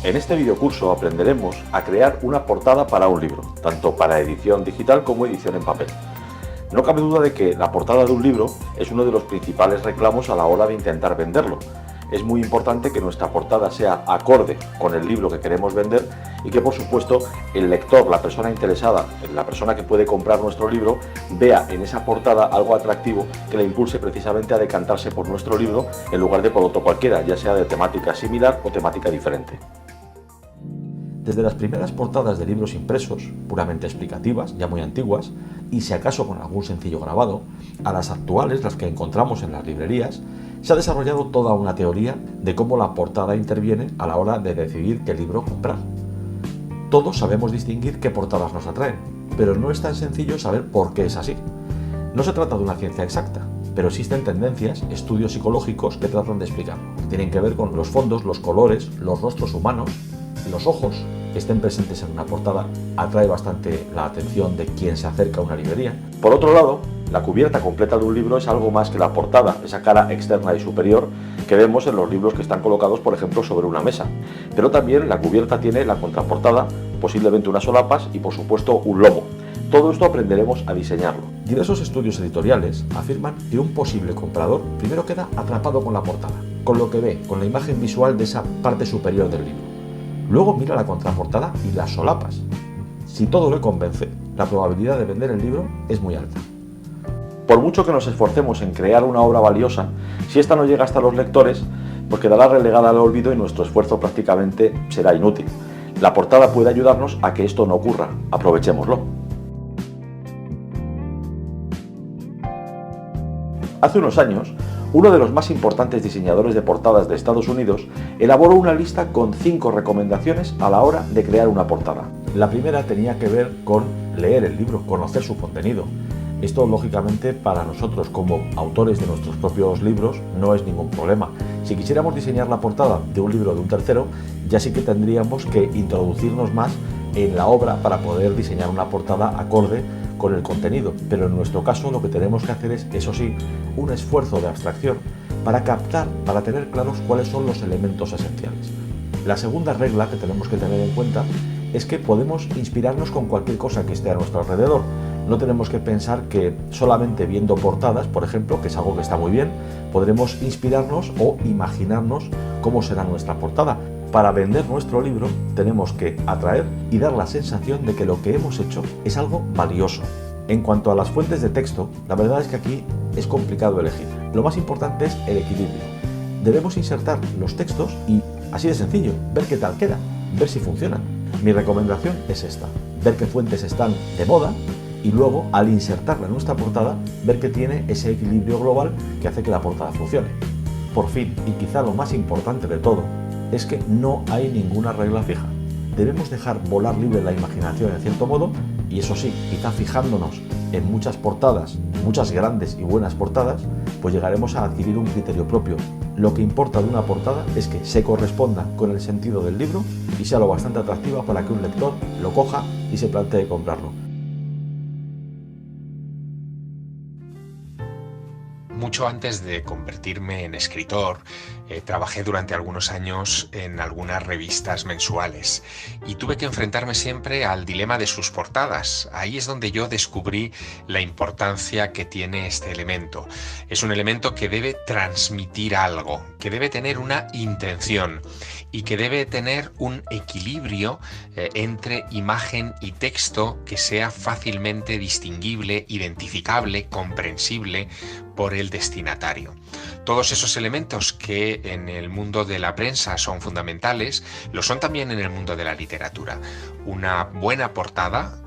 En este videocurso aprenderemos a crear una portada para un libro, tanto para edición digital como edición en papel. No cabe duda de que la portada de un libro es uno de los principales reclamos a la hora de intentar venderlo. Es muy importante que nuestra portada sea acorde con el libro que queremos vender y que, por supuesto, el lector, la persona interesada, la persona que puede comprar nuestro libro, vea en esa portada algo atractivo que le impulse precisamente a decantarse por nuestro libro en lugar de por otro cualquiera, ya sea de temática similar o temática diferente. Desde las primeras portadas de libros impresos, puramente explicativas, ya muy antiguas, y si acaso con algún sencillo grabado, a las actuales, las que encontramos en las librerías, se ha desarrollado toda una teoría de cómo la portada interviene a la hora de decidir qué libro comprar. Todos sabemos distinguir qué portadas nos atraen, pero no es tan sencillo saber por qué es así. No se trata de una ciencia exacta, pero existen tendencias, estudios psicológicos que tratan de explicarlo. Tienen que ver con los fondos, los colores, los rostros humanos, los ojos que estén presentes en una portada atrae bastante la atención de quien se acerca a una librería. Por otro lado, la cubierta completa de un libro es algo más que la portada, esa cara externa y superior que vemos en los libros que están colocados, por ejemplo, sobre una mesa. Pero también la cubierta tiene la contraportada, posiblemente unas solapas y, por supuesto, un lomo. Todo esto aprenderemos a diseñarlo. Diversos estudios editoriales afirman que un posible comprador primero queda atrapado con la portada, con lo que ve, con la imagen visual de esa parte superior del libro. Luego mira la contraportada y las solapas. Si todo le convence, la probabilidad de vender el libro es muy alta. Por mucho que nos esforcemos en crear una obra valiosa, si esta no llega hasta los lectores, pues quedará relegada al olvido y nuestro esfuerzo prácticamente será inútil. La portada puede ayudarnos a que esto no ocurra. Aprovechémoslo. Hace unos años, uno de los más importantes diseñadores de portadas de Estados Unidos elaboró una lista con 5 recomendaciones a la hora de crear una portada. La primera tenía que ver con leer el libro, conocer su contenido. Esto, lógicamente, para nosotros como autores de nuestros propios libros no es ningún problema. Si quisiéramos diseñar la portada de un libro de un tercero, ya sí que tendríamos que introducirnos más en la obra para poder diseñar una portada acorde con el contenido, pero en nuestro caso lo que tenemos que hacer es, eso sí, un esfuerzo de abstracción para captar, para tener claros cuáles son los elementos esenciales. La segunda regla que tenemos que tener en cuenta es que podemos inspirarnos con cualquier cosa que esté a nuestro alrededor. No tenemos que pensar que solamente viendo portadas, por ejemplo, que es algo que está muy bien, podremos inspirarnos o imaginarnos cómo será nuestra portada. Para vender nuestro libro tenemos que atraer y dar la sensación de que lo que hemos hecho es algo valioso. En cuanto a las fuentes de texto, la verdad es que aquí es complicado elegir. Lo más importante es el equilibrio. Debemos insertar los textos y, así de sencillo, ver qué tal queda, ver si funcionan. Mi recomendación es esta: ver qué fuentes están de moda y luego, al insertarla en nuestra portada, ver que tiene ese equilibrio global que hace que la portada funcione. Por fin, y quizá lo más importante de todo, es que no hay ninguna regla fija. Debemos dejar volar libre la imaginación en cierto modo, y eso sí, quizá fijándonos en muchas portadas, muchas grandes y buenas portadas, pues llegaremos a adquirir un criterio propio. Lo que importa de una portada es que se corresponda con el sentido del libro y sea lo bastante atractiva para que un lector lo coja y se plantee comprarlo. Mucho antes de convertirme en escritor, trabajé durante algunos años en algunas revistas mensuales y tuve que enfrentarme siempre al dilema de sus portadas. Ahí es donde yo descubrí la importancia que tiene este elemento. Es un elemento que debe transmitir algo, que debe tener una intención y que debe tener un equilibrio entre imagen y texto que sea fácilmente distinguible, identificable, comprensible por el destinatario. Todos esos elementos que en el mundo de la prensa son fundamentales, lo son también en el mundo de la literatura. Una buena portada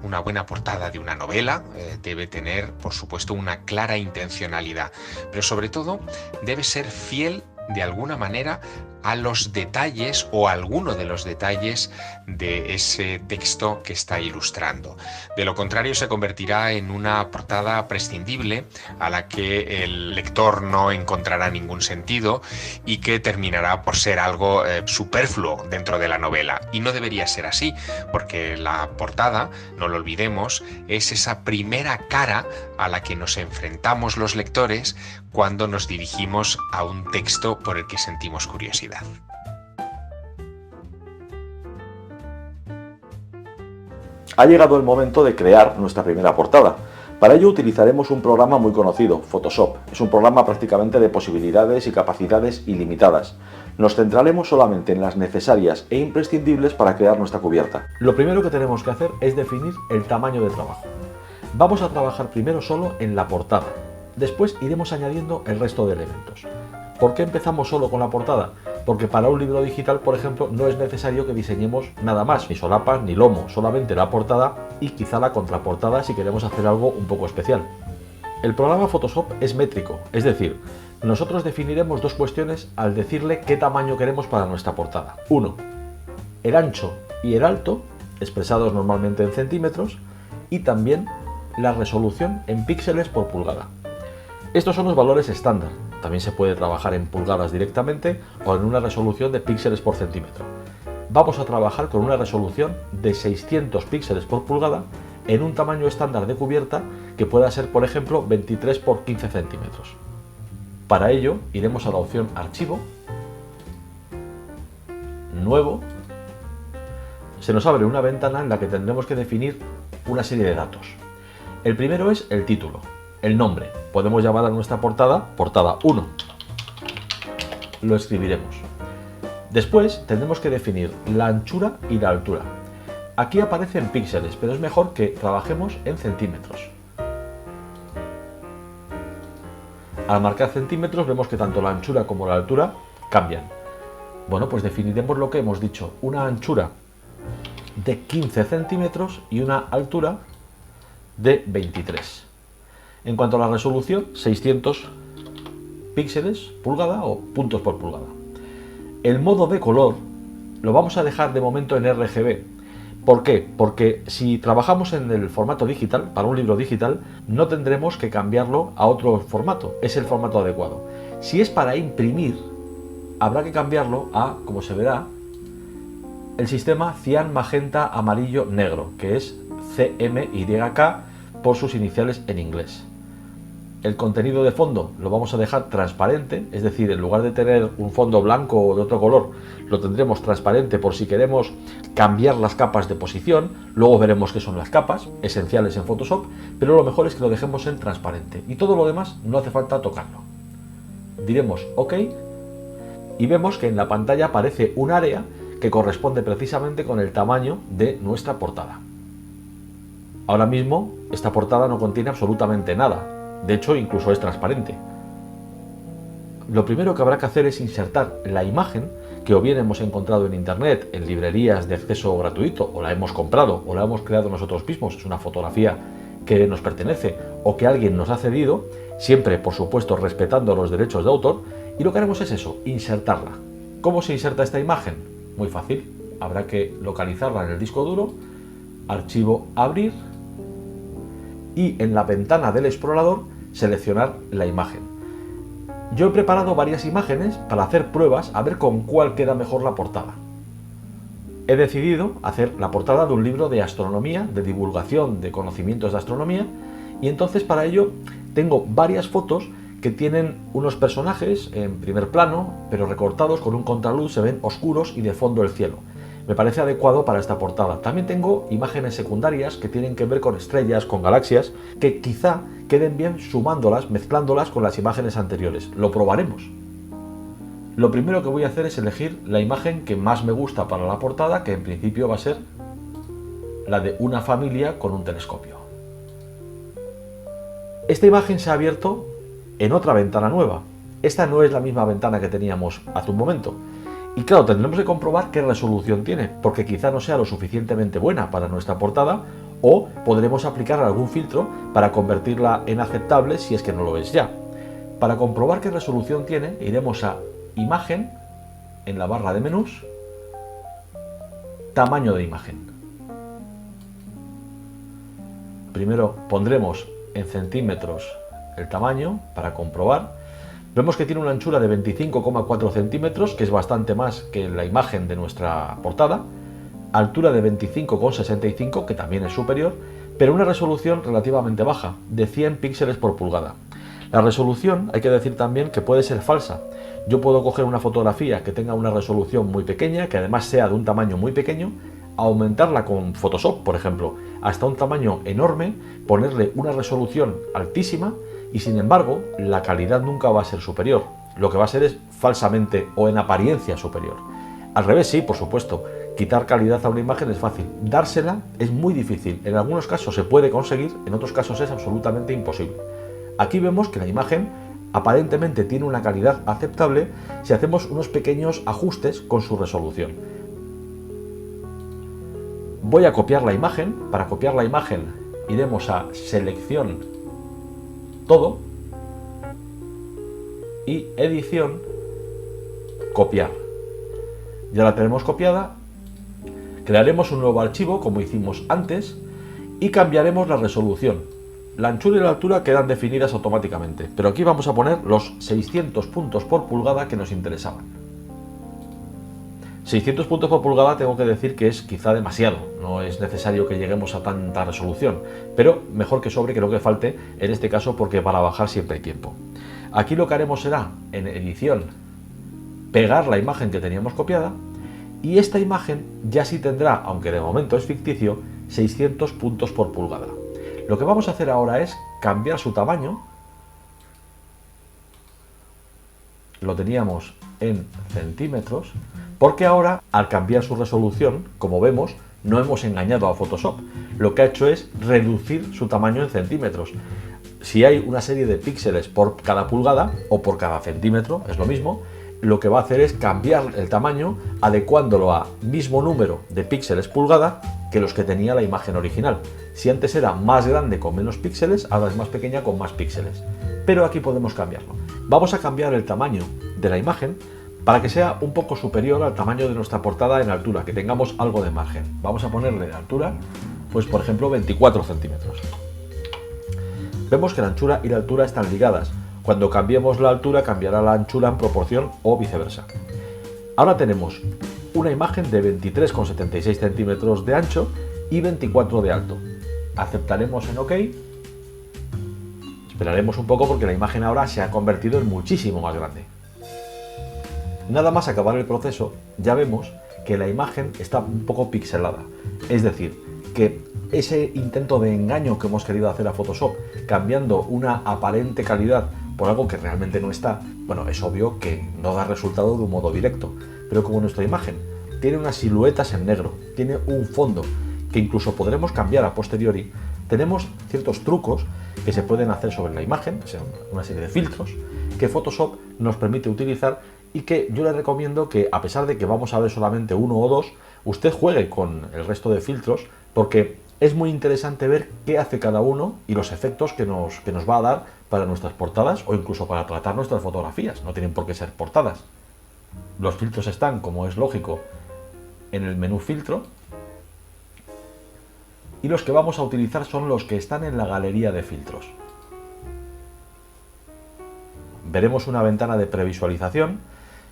de una novela debe tener, por supuesto, una clara intencionalidad, pero sobre todo debe ser fiel de alguna manera a los detalles o a alguno de los detalles de ese texto que está ilustrando. De lo contrario, se convertirá en una portada prescindible a la que el lector no encontrará ningún sentido y que terminará por ser algo superfluo dentro de la novela. Y no debería ser así, porque la portada, no lo olvidemos, es esa primera cara a la que nos enfrentamos los lectores cuando nos dirigimos a un texto por el que sentimos curiosidad. Ha llegado el momento de crear nuestra primera portada. Para ello utilizaremos un programa muy conocido, Photoshop. Es un programa prácticamente de posibilidades y capacidades ilimitadas. Nos centraremos solamente en las necesarias e imprescindibles para crear nuestra cubierta. Lo primero que tenemos que hacer es definir el tamaño de trabajo. Vamos a trabajar primero solo en la portada. Después iremos añadiendo el resto de elementos. ¿Por qué empezamos solo con la portada? Porque para un libro digital, por ejemplo, no es necesario que diseñemos nada más, ni solapas ni lomo, solamente la portada y quizá la contraportada si queremos hacer algo un poco especial. El programa Photoshop es métrico, es decir, nosotros definiremos dos cuestiones al decirle qué tamaño queremos para nuestra portada. 1. El ancho y el alto, expresados normalmente en centímetros, y también la resolución en píxeles por pulgada. Estos son los valores estándar. También se puede trabajar en pulgadas directamente o en una resolución de píxeles por centímetro. Vamos a trabajar con una resolución de 600 píxeles por pulgada en un tamaño estándar de cubierta que pueda ser, por ejemplo, 23 por 15 centímetros. Para ello, iremos a la opción Archivo, Nuevo. Se nos abre una ventana en la que tendremos que definir una serie de datos. El primero es el título. El nombre. Podemos llamar a nuestra portada Portada 1. Lo escribiremos. Después tendremos que definir la anchura y la altura. Aquí aparecen píxeles, pero es mejor que trabajemos en centímetros. Al marcar centímetros vemos que tanto la anchura como la altura cambian. Bueno, pues definiremos lo que hemos dicho. Una anchura de 15 centímetros y una altura de 23. En cuanto a la resolución, 600 píxeles pulgada o puntos por pulgada. El modo de color lo vamos a dejar de momento en RGB. ¿Por qué? Porque si trabajamos en el formato digital, para un libro digital, no tendremos que cambiarlo a otro formato. Es el formato adecuado. Si es para imprimir, habrá que cambiarlo a, como se verá, el sistema cian, magenta, amarillo, negro, que es CMYK por sus iniciales en inglés. El contenido de fondo lo vamos a dejar transparente, es decir, en lugar de tener un fondo blanco o de otro color, lo tendremos transparente por si queremos cambiar las capas de posición. Luego veremos qué son las capas, esenciales en Photoshop, pero lo mejor es que lo dejemos en transparente. Y todo lo demás no hace falta tocarlo. Diremos OK y vemos que en la pantalla aparece un área que corresponde precisamente con el tamaño de nuestra portada. Ahora mismo esta portada no contiene absolutamente nada. De hecho, incluso es transparente. Lo primero que habrá que hacer es insertar la imagen que o bien hemos encontrado en internet, en librerías de acceso gratuito, o la hemos comprado, o la hemos creado nosotros mismos. Es una fotografía que nos pertenece o que alguien nos ha cedido, siempre, por supuesto, respetando los derechos de autor. Y lo que haremos es eso, insertarla. ¿Cómo se inserta esta imagen? Muy fácil. Habrá que localizarla en el disco duro, archivo, abrir, y en la ventana del explorador seleccionar la imagen. Yo he preparado varias imágenes para hacer pruebas a ver con cuál queda mejor la portada. He decidido hacer la portada de un libro de astronomía, de divulgación de conocimientos de astronomía, y entonces para ello tengo varias fotos que tienen unos personajes en primer plano, pero recortados con un contraluz, se ven oscuros y de fondo el cielo. Me parece adecuado para esta portada. También tengo imágenes secundarias que tienen que ver con estrellas, con galaxias, que quizá queden bien sumándolas, mezclándolas con las imágenes anteriores. Lo probaremos. Lo primero que voy a hacer es elegir la imagen que más me gusta para la portada, que en principio va a ser la de una familia con un telescopio. Esta imagen se ha abierto en otra ventana nueva. Esta no es la misma ventana que teníamos hace un momento. Y claro, tendremos que comprobar qué resolución tiene, porque quizá no sea lo suficientemente buena para nuestra portada, o podremos aplicar algún filtro para convertirla en aceptable si es que no lo es ya. Para comprobar qué resolución tiene, iremos a Imagen, en la barra de menús, Tamaño de imagen. Primero pondremos en centímetros el tamaño para comprobar. Vemos que tiene una anchura de 25,4 centímetros, que es bastante más que la imagen de nuestra portada, altura de 25,65, que también es superior, pero una resolución relativamente baja, de 100 píxeles por pulgada. La resolución, hay que decir también que puede ser falsa. Yo puedo coger una fotografía que tenga una resolución muy pequeña, que además sea de un tamaño muy pequeño, aumentarla con Photoshop, por ejemplo, hasta un tamaño enorme, ponerle una resolución altísima y sin embargo la calidad nunca va a ser superior. Lo que va a ser es falsamente o en apariencia superior. Al revés, sí, por supuesto, quitar calidad a una imagen es fácil, dársela es muy difícil. En algunos casos se puede conseguir, en otros casos es absolutamente imposible. Aquí vemos que la imagen aparentemente tiene una calidad aceptable si hacemos unos pequeños ajustes con su resolución. Voy a copiar la imagen. Para copiar la imagen iremos a selección, todo, y edición, copiar. Ya la tenemos copiada. Crearemos un nuevo archivo como hicimos antes y cambiaremos la resolución. La anchura y la altura quedan definidas automáticamente, pero aquí vamos a poner los 600 puntos por pulgada que nos interesaban. 600 puntos por pulgada tengo que decir que es quizá demasiado, no es necesario que lleguemos a tanta resolución, pero mejor que sobre que no que falte en este caso, porque para bajar siempre hay tiempo. Aquí lo que haremos será, en edición, pegar la imagen que teníamos copiada y esta imagen ya sí tendrá, aunque de momento es ficticio, 600 puntos por pulgada. Lo que vamos a hacer ahora es cambiar su tamaño. Lo teníamos en centímetros, porque ahora al cambiar su resolución, como vemos, no hemos engañado a Photoshop. Lo que ha hecho es reducir su tamaño en centímetros. Si hay una serie de píxeles por cada pulgada o por cada centímetro, es lo mismo, lo que va a hacer es cambiar el tamaño adecuándolo a mismo número de píxeles pulgada que los que tenía la imagen original. Si antes era más grande con menos píxeles, ahora es más pequeña con más píxeles. Pero aquí podemos cambiarlo. Vamos a cambiar el tamaño de la imagen para que sea un poco superior al tamaño de nuestra portada en altura, que tengamos algo de margen. Vamos a ponerle de altura, pues por ejemplo 24 centímetros. Vemos que la anchura y la altura están ligadas. Cuando cambiemos la altura, cambiará la anchura en proporción o viceversa. Ahora tenemos una imagen de 23,76 centímetros de ancho y 24 de alto. Aceptaremos en OK. Esperaremos un poco porque la imagen ahora se ha convertido en muchísimo más grande. Nada más acabar el proceso, ya vemos que la imagen está un poco pixelada. Es decir, que ese intento de engaño que hemos querido hacer a Photoshop, cambiando una aparente calidad por algo que realmente no está, bueno, es obvio que no da resultado de un modo directo. Pero como nuestra imagen tiene unas siluetas en negro, tiene un fondo que incluso podremos cambiar a posteriori, tenemos ciertos trucos que se pueden hacer sobre la imagen, o sea, una serie de filtros que Photoshop nos permite utilizar y que yo le recomiendo que, a pesar de que vamos a ver solamente uno o dos, usted juegue con el resto de filtros, porque es muy interesante ver qué hace cada uno y los efectos que nos va a dar para nuestras portadas o incluso para tratar nuestras fotografías. No tienen por qué ser portadas. Los filtros están, como es lógico, en el menú filtro, y los que vamos a utilizar son los que están en la galería de filtros. Veremos una ventana de previsualización.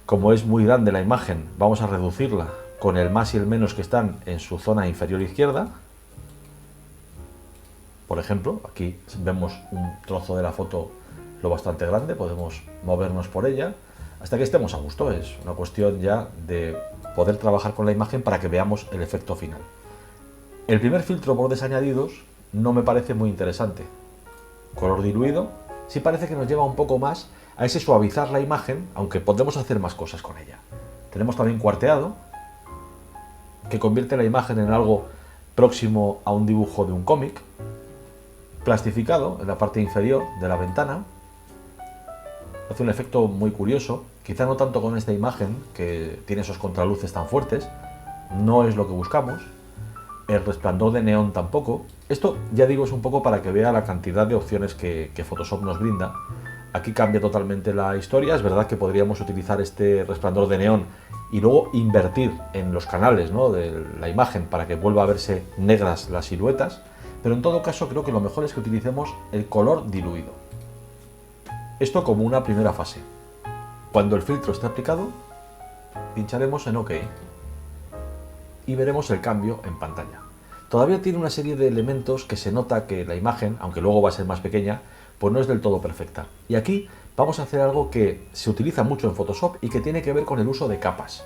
Como es muy grande la imagen, vamos a reducirla con el más y el menos que están en su zona inferior izquierda. Por ejemplo, aquí vemos un trozo de la foto lo bastante grande, podemos movernos por ella hasta que estemos a gusto. Es una cuestión ya de poder trabajar con la imagen para que veamos el efecto final. El primer filtro, bordes añadidos, no me parece muy interesante. Color diluido sí parece que nos lleva un poco más a ese suavizar la imagen, aunque podemos hacer más cosas con ella. Tenemos también cuarteado, que convierte la imagen en algo próximo a un dibujo de un cómic. Plastificado en la parte inferior de la ventana. Hace un efecto muy curioso, quizá no tanto con esta imagen que tiene esos contraluces tan fuertes, no es lo que buscamos. El resplandor de neón tampoco. Esto, ya digo, es un poco para que vea la cantidad de opciones que Photoshop nos brinda. Aquí cambia totalmente la historia. Es verdad que podríamos utilizar este resplandor de neón y luego invertir en los canales, ¿no?, de la imagen para que vuelva a verse negras las siluetas, pero en todo caso creo que lo mejor es que utilicemos el color diluido. Esto como una primera fase. Cuando el filtro esté aplicado, pincharemos en OK y veremos el cambio en pantalla. Todavía tiene una serie de elementos que se nota que la imagen, aunque luego va a ser más pequeña, pues no es del todo perfecta. Y aquí vamos a hacer algo que se utiliza mucho en Photoshop y que tiene que ver con el uso de capas.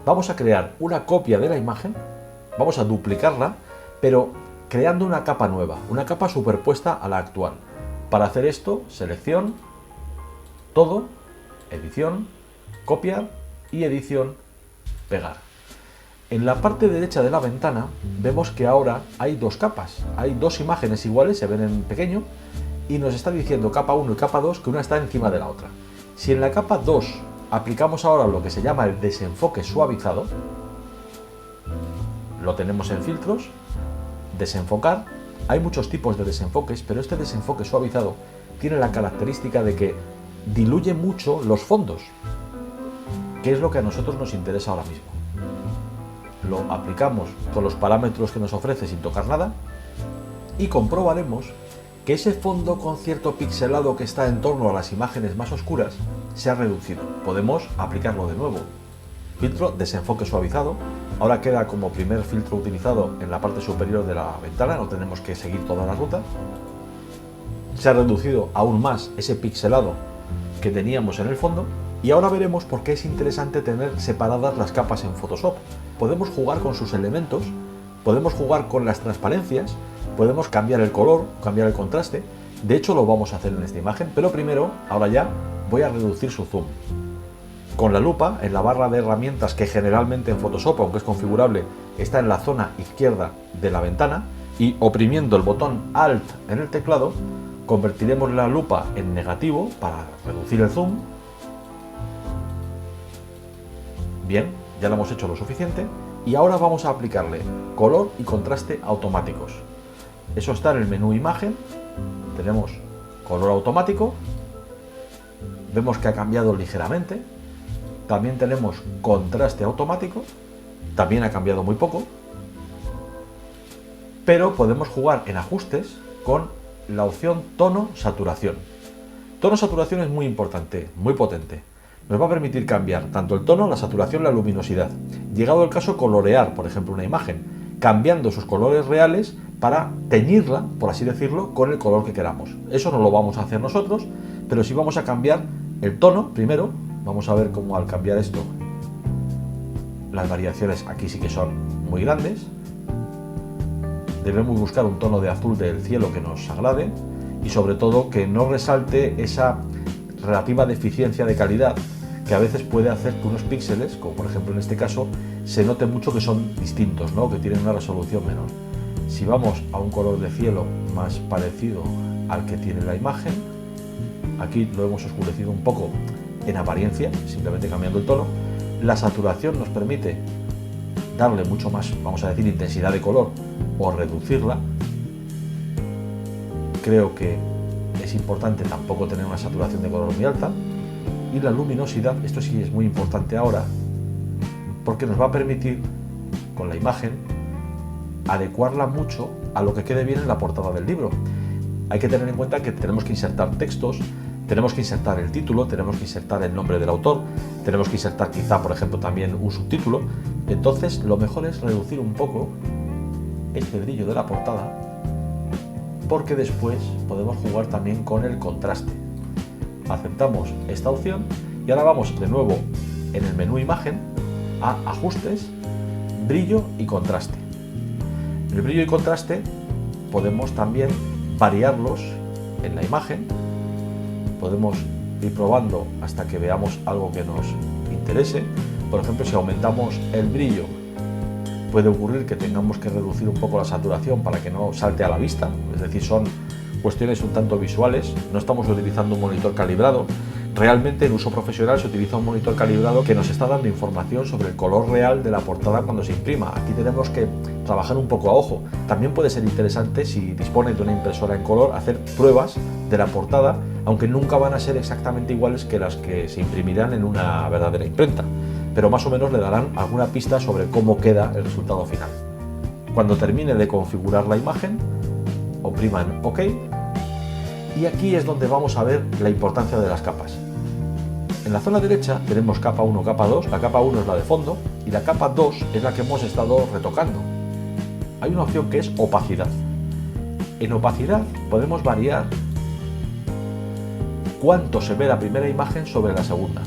Vamos a crear una copia de la imagen Vamos a duplicarla, pero creando una capa nueva, una capa superpuesta a la actual. Para hacer esto, selección, todo, edición, copiar y edición, pegar. En la parte derecha de la ventana vemos que ahora hay dos capas, hay dos imágenes iguales, se ven en pequeño, y nos está diciendo capa 1 y capa 2 que una está encima de la otra. Si en la capa 2 aplicamos ahora lo que se llama el desenfoque suavizado, lo tenemos en filtros, desenfocar, hay muchos tipos de desenfoques, pero este desenfoque suavizado tiene la característica de que diluye mucho los fondos, que es lo que a nosotros nos interesa ahora mismo. Lo aplicamos con los parámetros que nos ofrece sin tocar nada y comprobaremos que ese fondo con cierto pixelado que está en torno a las imágenes más oscuras se ha reducido. Podemos aplicarlo de nuevo. Filtro, desenfoque suavizado. Ahora queda como primer filtro utilizado en la parte superior de la ventana, no tenemos que seguir toda la ruta. Se ha reducido aún más ese pixelado que teníamos en el fondo y ahora veremos por qué es interesante tener separadas las capas en Photoshop. Podemos jugar con sus elementos, podemos jugar con las transparencias, podemos cambiar el color, cambiar el contraste. De hecho lo vamos a hacer en esta imagen, pero primero, ahora ya, voy a reducir su zoom. Con la lupa, en la barra de herramientas que generalmente en Photoshop, aunque es configurable, está en la zona izquierda de la ventana, y oprimiendo el botón Alt en el teclado, convertiremos la lupa en negativo para reducir el zoom. Bien, ya lo hemos hecho lo suficiente y ahora vamos a aplicarle color y contraste automáticos. Eso está en el menú imagen, tenemos color automático, vemos que ha cambiado ligeramente, también tenemos contraste automático, también ha cambiado muy poco, pero podemos jugar en ajustes con la opción tono saturación. Tono saturación es muy importante, muy potente. Nos va a permitir cambiar tanto el tono, la saturación, la luminosidad. Llegado el caso, colorear, por ejemplo, una imagen, cambiando sus colores reales para teñirla, por así decirlo, con el color que queramos. Eso no lo vamos a hacer nosotros, pero sí vamos a cambiar el tono primero. Vamos a ver cómo al cambiar esto, las variaciones aquí sí que son muy grandes. Debemos buscar un tono de azul del cielo que nos agrade y sobre todo que no resalte esa relativa deficiencia de calidad que a veces puede hacer que unos píxeles, como por ejemplo en este caso, se note mucho que son distintos, ¿no? Que tienen una resolución menor. Si vamos a un color de cielo más parecido al que tiene la imagen, aquí lo hemos oscurecido un poco en apariencia, simplemente cambiando el tono. La saturación nos permite darle mucho más, vamos a decir, intensidad de color o reducirla. Creo que es importante tampoco tener una saturación de color muy alta. Y la luminosidad, esto sí es muy importante ahora, porque nos va a permitir, con la imagen, adecuarla mucho a lo que quede bien en la portada del libro. Hay que tener en cuenta que tenemos que insertar textos, tenemos que insertar el título, tenemos que insertar el nombre del autor, tenemos que insertar quizá, por ejemplo, también un subtítulo. Entonces, lo mejor es reducir un poco este brillo de la portada, porque después podemos jugar también con el contraste. Aceptamos esta opción y ahora vamos de nuevo en el menú imagen a ajustes, brillo y contraste. El brillo y contraste podemos también variarlos en la imagen, podemos ir probando hasta que veamos algo que nos interese. Por ejemplo, si aumentamos el brillo, puede ocurrir que tengamos que reducir un poco la saturación para que no salte a la vista, es decir, son cuestiones un tanto visuales. No estamos utilizando un monitor calibrado. Realmente en uso profesional se utiliza un monitor calibrado que nos está dando información sobre el color real de la portada cuando se imprima. Aquí tenemos que trabajar un poco a ojo. También puede ser interesante, si dispone de una impresora en color, hacer pruebas de la portada, aunque nunca van a ser exactamente iguales que las que se imprimirán en una verdadera imprenta, pero más o menos le darán alguna pista sobre cómo queda el resultado final. Cuando termine de configurar la imagen, opriman OK y aquí es donde vamos a ver la importancia de las capas. En la zona derecha tenemos capa 1, capa 2, la capa 1 es la de fondo y la capa 2 es la que hemos estado retocando. Hay una opción que es opacidad. En opacidad podemos variar cuánto se ve la primera imagen sobre la segunda.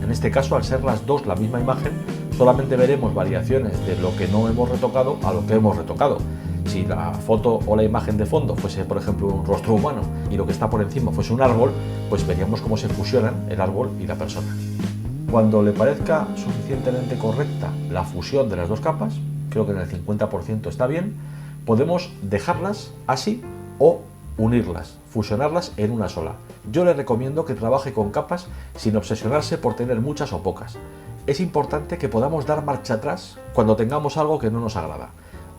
En este caso, al ser las dos la misma imagen, solamente veremos variaciones de lo que no hemos retocado a lo que hemos retocado. Si la foto o la imagen de fondo fuese, por ejemplo, un rostro humano y lo que está por encima fuese un árbol, pues veríamos cómo se fusionan el árbol y la persona. Cuando le parezca suficientemente correcta la fusión de las dos capas, creo que en el 50% está bien, podemos dejarlas así o unirlas, fusionarlas en una sola. Yo le recomiendo que trabaje con capas sin obsesionarse por tener muchas o pocas. Es importante que podamos dar marcha atrás cuando tengamos algo que no nos agrada.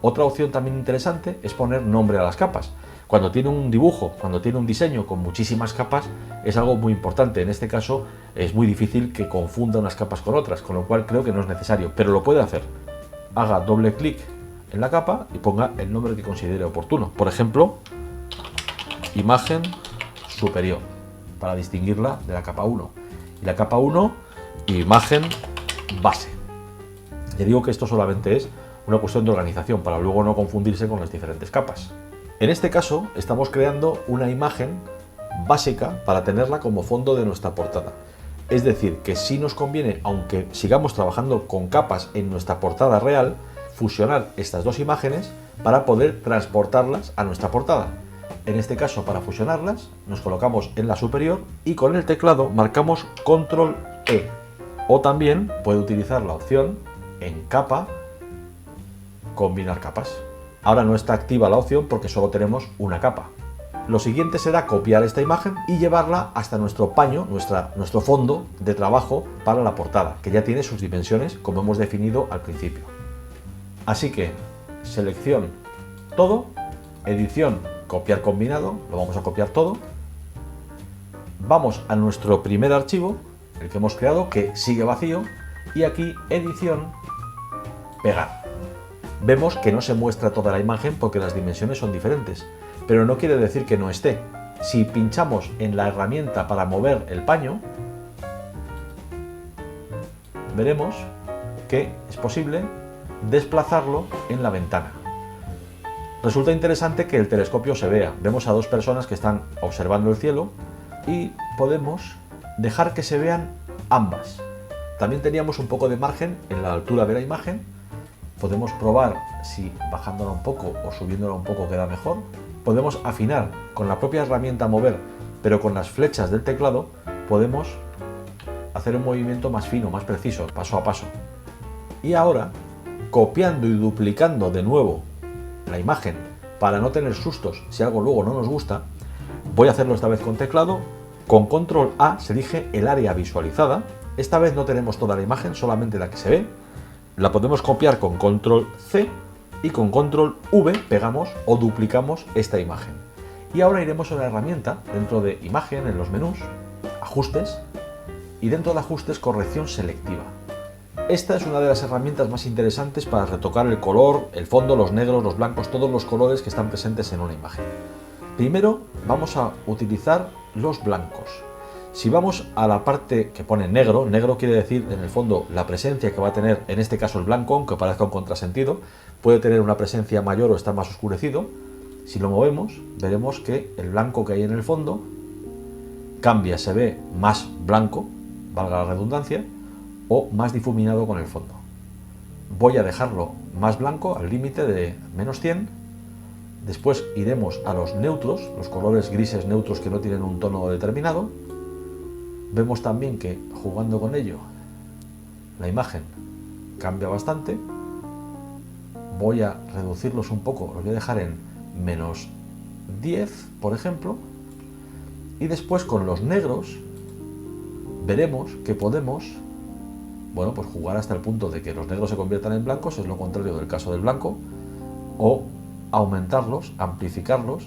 Otra opción también interesante es poner nombre a las capas. Cuando tiene un dibujo, cuando tiene un diseño con muchísimas capas, es algo muy importante. En este caso es muy difícil que confunda unas capas con otras, con lo cual creo que no es necesario, pero lo puede hacer. Haga doble clic en la capa y ponga el nombre que considere oportuno. Por ejemplo, imagen superior, para distinguirla de la capa 1. Y la capa 1, imagen base. Ya digo que esto solamente es una cuestión de organización, para luego no confundirse con las diferentes capas. En este caso, estamos creando una imagen básica para tenerla como fondo de nuestra portada. Es decir, que sí nos conviene, aunque sigamos trabajando con capas en nuestra portada real, fusionar estas dos imágenes para poder transportarlas a nuestra portada. En este caso, para fusionarlas, nos colocamos en la superior y con el teclado marcamos Control E. O también puede utilizar la opción en capa, combinar capas. Ahora no está activa la opción porque solo tenemos una capa. Lo siguiente será copiar esta imagen y llevarla hasta nuestro paño, nuestro fondo de trabajo para la portada, que ya tiene sus dimensiones como hemos definido al principio. Así que selección todo, edición, copiar combinado, lo vamos a copiar todo. Vamos a nuestro primer archivo, el que hemos creado, que sigue vacío, y aquí edición, pegar. Vemos que no se muestra toda la imagen porque las dimensiones son diferentes, pero no quiere decir que no esté. Si pinchamos en la herramienta para mover el paño, veremos que es posible desplazarlo en la ventana. Resulta interesante que el telescopio se vea. Vemos a dos personas que están observando el cielo y podemos dejar que se vean ambas. También teníamos un poco de margen en la altura de la imagen. Podemos probar si bajándola un poco o subiéndola un poco queda mejor. Podemos afinar con la propia herramienta mover, pero con las flechas del teclado podemos hacer un movimiento más fino, más preciso, paso a paso. Y ahora, copiando y duplicando de nuevo la imagen para no tener sustos si algo luego no nos gusta, voy a hacerlo esta vez con teclado. Con Control A se elige el área visualizada. Esta vez no tenemos toda la imagen, solamente la que se ve. La podemos copiar con Control C y con Control V pegamos o duplicamos esta imagen. Y ahora iremos a la herramienta dentro de imagen, en los menús, ajustes, y dentro de ajustes corrección selectiva. Esta es una de las herramientas más interesantes para retocar el color, el fondo, los negros, los blancos, todos los colores que están presentes en una imagen. Primero vamos a utilizar los blancos. Si vamos a la parte que pone negro, negro quiere decir en el fondo la presencia que va a tener, en este caso el blanco, aunque parezca un contrasentido, puede tener una presencia mayor o estar más oscurecido. Si lo movemos, veremos que el blanco que hay en el fondo cambia, se ve más blanco, valga la redundancia, o más difuminado con el fondo. Voy a dejarlo más blanco al límite de -100. Después iremos a los neutros, los colores grises neutros que no tienen un tono determinado. Vemos también que jugando con ello la imagen cambia bastante. Voy a reducirlos un poco, los voy a dejar en -10, por ejemplo. Y después con los negros veremos que podemos, bueno, pues jugar hasta el punto de que los negros se conviertan en blancos, es lo contrario del caso del blanco, o aumentarlos, amplificarlos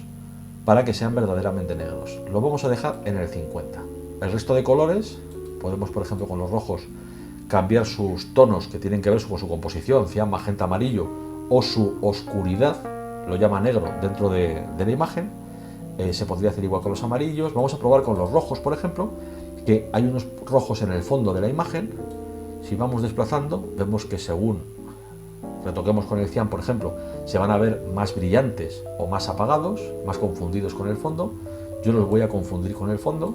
para que sean verdaderamente negros. Lo vamos a dejar en el 50. El resto de colores podemos, por ejemplo, con los rojos cambiar sus tonos que tienen que ver con su composición, cian, magenta, amarillo, o su oscuridad, lo llama negro dentro de la imagen. Se podría hacer igual con los amarillos. Vamos a probar con los rojos, por ejemplo, que hay unos rojos en el fondo de la imagen. Si vamos desplazando, vemos que según retoquemos con el cian, por ejemplo, se van a ver más brillantes o más apagados, más confundidos con el fondo. Yo los voy a confundir con el fondo.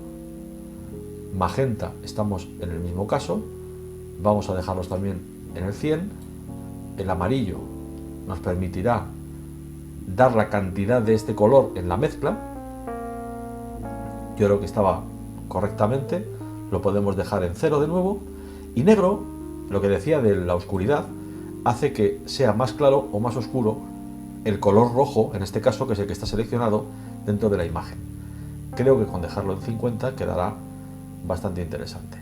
Magenta, estamos en el mismo caso. Vamos a dejarlos también en el 100, el amarillo nos permitirá dar la cantidad de este color en la mezcla. Yo creo que estaba correctamente, lo podemos dejar en 0 de nuevo, y negro, lo que decía de la oscuridad, hace que sea más claro o más oscuro el color rojo, en este caso, que es el que está seleccionado dentro de la imagen. Creo que con dejarlo en 50 quedará bastante interesante.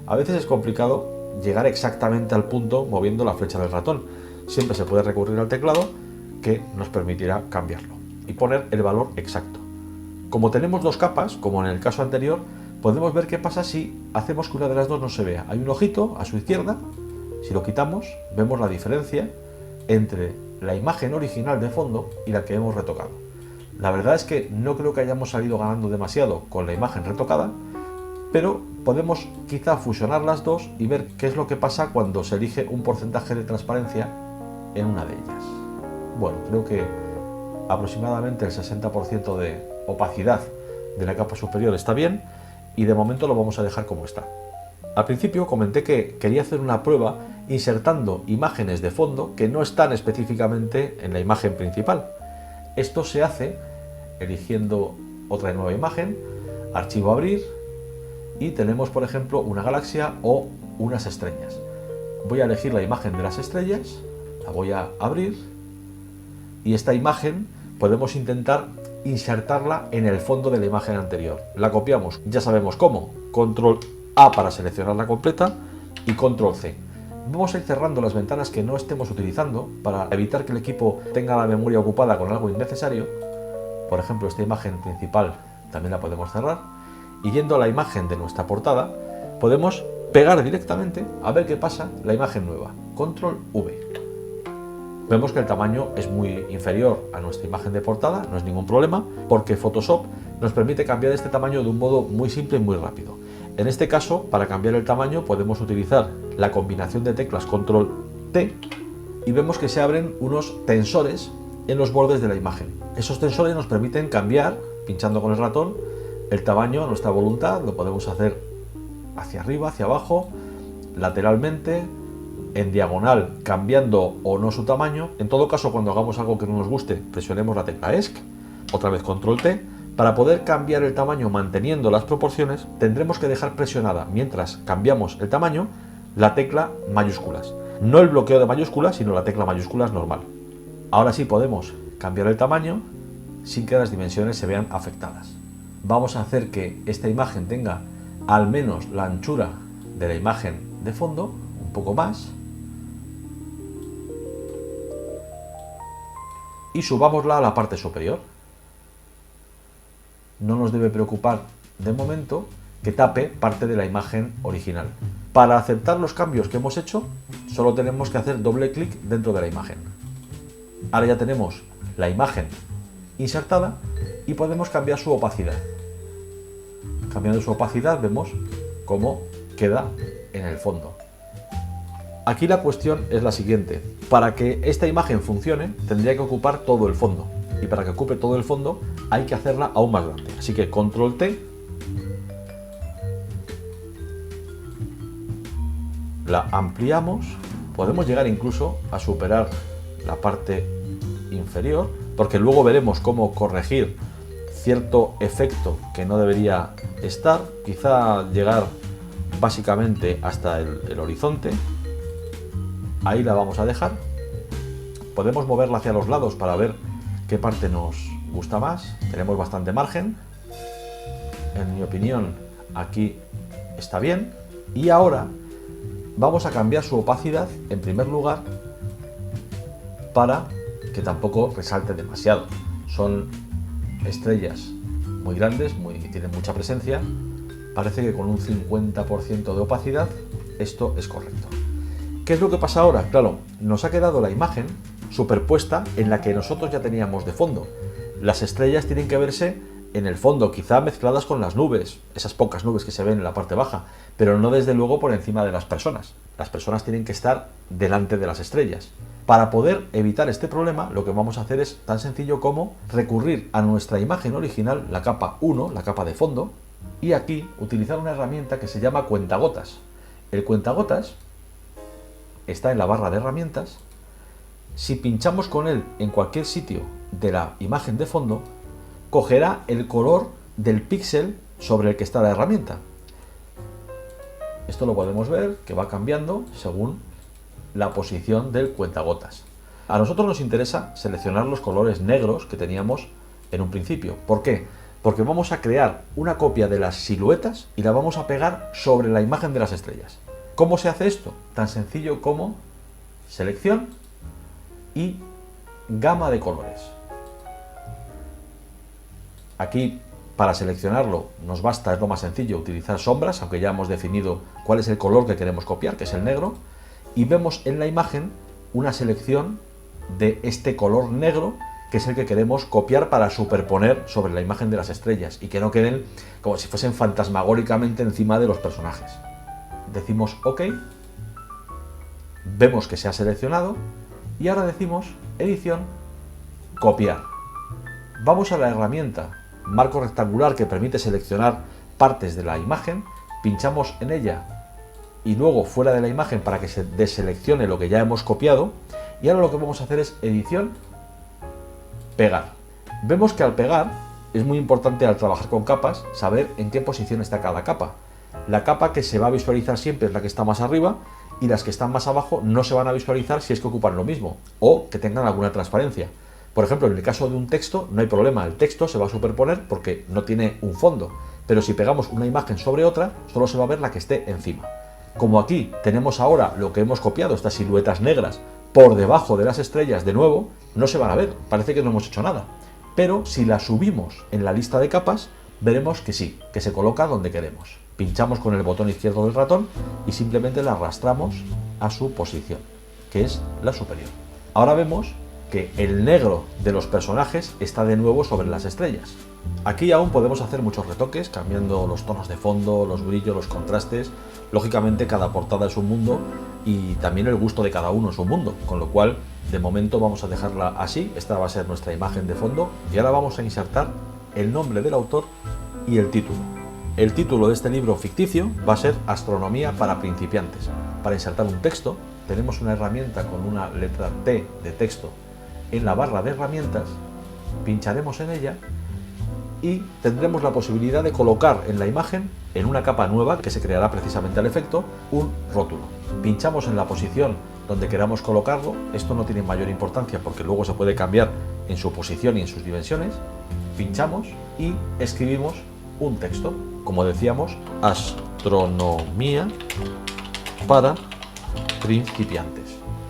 A veces es complicado llegar exactamente al punto moviendo la flecha del ratón. Siempre se puede recurrir al teclado, que nos permitirá cambiarlo y poner el valor exacto. Como tenemos dos capas, como en el caso anterior, podemos ver qué pasa si hacemos que una de las dos no se vea. Hay un ojito a su izquierda, si lo quitamos vemos la diferencia entre la imagen original de fondo y la que hemos retocado. La verdad es que no creo que hayamos salido ganando demasiado con la imagen retocada, pero podemos quizá fusionar las dos y ver qué es lo que pasa cuando se elige un porcentaje de transparencia en una de ellas. Bueno, creo que aproximadamente el 60% de opacidad de la capa superior está bien, y de momento lo vamos a dejar como está. Al principio comenté que quería hacer una prueba insertando imágenes de fondo que no están específicamente en la imagen principal. Esto se hace eligiendo otra nueva imagen, archivo abrir, y tenemos por ejemplo una galaxia o unas estrellas. Voy a elegir la imagen de las estrellas, la voy a abrir, y esta imagen podemos intentar insertarla en el fondo de la imagen anterior. La copiamos, ya sabemos cómo, control A para seleccionarla completa y control C. Vamos a ir cerrando las ventanas que no estemos utilizando para evitar que el equipo tenga la memoria ocupada con algo innecesario. Por ejemplo, esta imagen principal también la podemos cerrar, y yendo a la imagen de nuestra portada podemos pegar directamente a ver qué pasa la imagen nueva. Control V. Vemos que el tamaño es muy inferior a nuestra imagen de portada, no es ningún problema, porque Photoshop nos permite cambiar este tamaño de un modo muy simple y muy rápido. En este caso, para cambiar el tamaño podemos utilizar la combinación de teclas Control T, y vemos que se abren unos tensores en los bordes de la imagen. Esos tensores nos permiten cambiar, pinchando con el ratón, el tamaño a nuestra voluntad. Lo podemos hacer hacia arriba, hacia abajo, lateralmente, en diagonal, cambiando o no su tamaño. En todo caso, cuando hagamos algo que no nos guste, presionemos la tecla ESC, otra vez Control T. Para poder cambiar el tamaño manteniendo las proporciones, tendremos que dejar presionada, mientras cambiamos el tamaño, la tecla mayúsculas. No el bloqueo de mayúsculas, sino la tecla mayúsculas normal. Ahora sí podemos cambiar el tamaño sin que las dimensiones se vean afectadas. Vamos a hacer que esta imagen tenga al menos la anchura de la imagen de fondo, un poco más, y subámosla a la parte superior. No nos debe preocupar de momento que tape parte de la imagen original. Para aceptar los cambios que hemos hecho, solo tenemos que hacer doble clic dentro de la imagen. Ahora ya tenemos la imagen insertada y podemos cambiar su opacidad. Cambiando su opacidad vemos cómo queda en el fondo. Aquí la cuestión es la siguiente: para que esta imagen funcione tendría que ocupar todo el fondo, y para que ocupe todo el fondo hay que hacerla aún más grande. Así que Control T, la ampliamos, podemos llegar incluso a superar la parte inferior, porque luego veremos cómo corregir cierto efecto que no debería estar, quizá llegar básicamente hasta el horizonte. Ahí la vamos a dejar. Podemos moverla hacia los lados para ver qué parte nos gusta más. Tenemos bastante margen. En mi opinión, aquí está bien. Y ahora vamos a cambiar su opacidad en primer lugar para que tampoco resalte demasiado. Son estrellas muy grandes, tienen mucha presencia. Parece que con un 50% de opacidad esto es correcto. ¿Qué es lo que pasa ahora? Claro, nos ha quedado la imagen superpuesta en la que nosotros ya teníamos de fondo. Las estrellas tienen que verse en el fondo, quizá mezcladas con las nubes, esas pocas nubes que se ven en la parte baja, pero no desde luego por encima de las personas. Las personas tienen que estar delante de las estrellas. Para poder evitar este problema, lo que vamos a hacer es tan sencillo como recurrir a nuestra imagen original, la capa 1, la capa de fondo, y aquí utilizar una herramienta que se llama cuentagotas. El cuentagotas está en la barra de herramientas. Si pinchamos con él en cualquier sitio de la imagen de fondo, cogerá el color del píxel sobre el que está la herramienta. Esto lo podemos ver que va cambiando según la posición del cuentagotas. A nosotros nos interesa seleccionar los colores negros que teníamos en un principio. ¿Por qué? Porque vamos a crear una copia de las siluetas y la vamos a pegar sobre la imagen de las estrellas. ¿Cómo se hace esto? Tan sencillo como selección y gama de colores. Aquí, para seleccionarlo, nos basta, es lo más sencillo, utilizar sombras, aunque ya hemos definido cuál es el color que queremos copiar, que es el negro, y vemos en la imagen una selección de este color negro, que es el que queremos copiar para superponer sobre la imagen de las estrellas y que no queden como si fuesen fantasmagóricamente encima de los personajes. Decimos OK, vemos que se ha seleccionado y ahora decimos edición, copiar. Vamos a la herramienta marco rectangular que permite seleccionar partes de la imagen, pinchamos en ella y luego fuera de la imagen para que se deseleccione lo que ya hemos copiado, y ahora lo que vamos a hacer es edición, pegar. Vemos que al pegar es muy importante, al trabajar con capas, saber en qué posición está cada capa. La capa que se va a visualizar siempre es la que está más arriba, y las que están más abajo no se van a visualizar si es que ocupan lo mismo o que tengan alguna transparencia. Por ejemplo, en el caso de un texto no hay problema, el texto se va a superponer porque no tiene un fondo, pero si pegamos una imagen sobre otra solo se va a ver la que esté encima. Como aquí tenemos ahora lo que hemos copiado, estas siluetas negras por debajo de las estrellas, de nuevo no se van a ver, parece que no hemos hecho nada, pero si las subimos en la lista de capas veremos que sí, que se coloca donde queremos. Pinchamos con el botón izquierdo del ratón y simplemente la arrastramos a su posición, que es la superior. Ahora vemos que el negro de los personajes está de nuevo sobre las estrellas. Aquí aún podemos hacer muchos retoques, cambiando los tonos de fondo, los brillos, los contrastes. Lógicamente cada portada es un mundo y también el gusto de cada uno es un mundo, con lo cual de momento vamos a dejarla así. Esta va a ser nuestra imagen de fondo y ahora vamos a insertar el nombre del autor y el título. El título de este libro ficticio va a ser Astronomía para principiantes. Para insertar un texto tenemos una herramienta con una letra T de texto en la barra de herramientas, pincharemos en ella y tendremos la posibilidad de colocar en la imagen, en una capa nueva que se creará precisamente al efecto, un rótulo. Pinchamos en la posición donde queramos colocarlo, esto no tiene mayor importancia porque luego se puede cambiar en su posición y en sus dimensiones, pinchamos y escribimos un texto, como decíamos, astronomía para principiantes.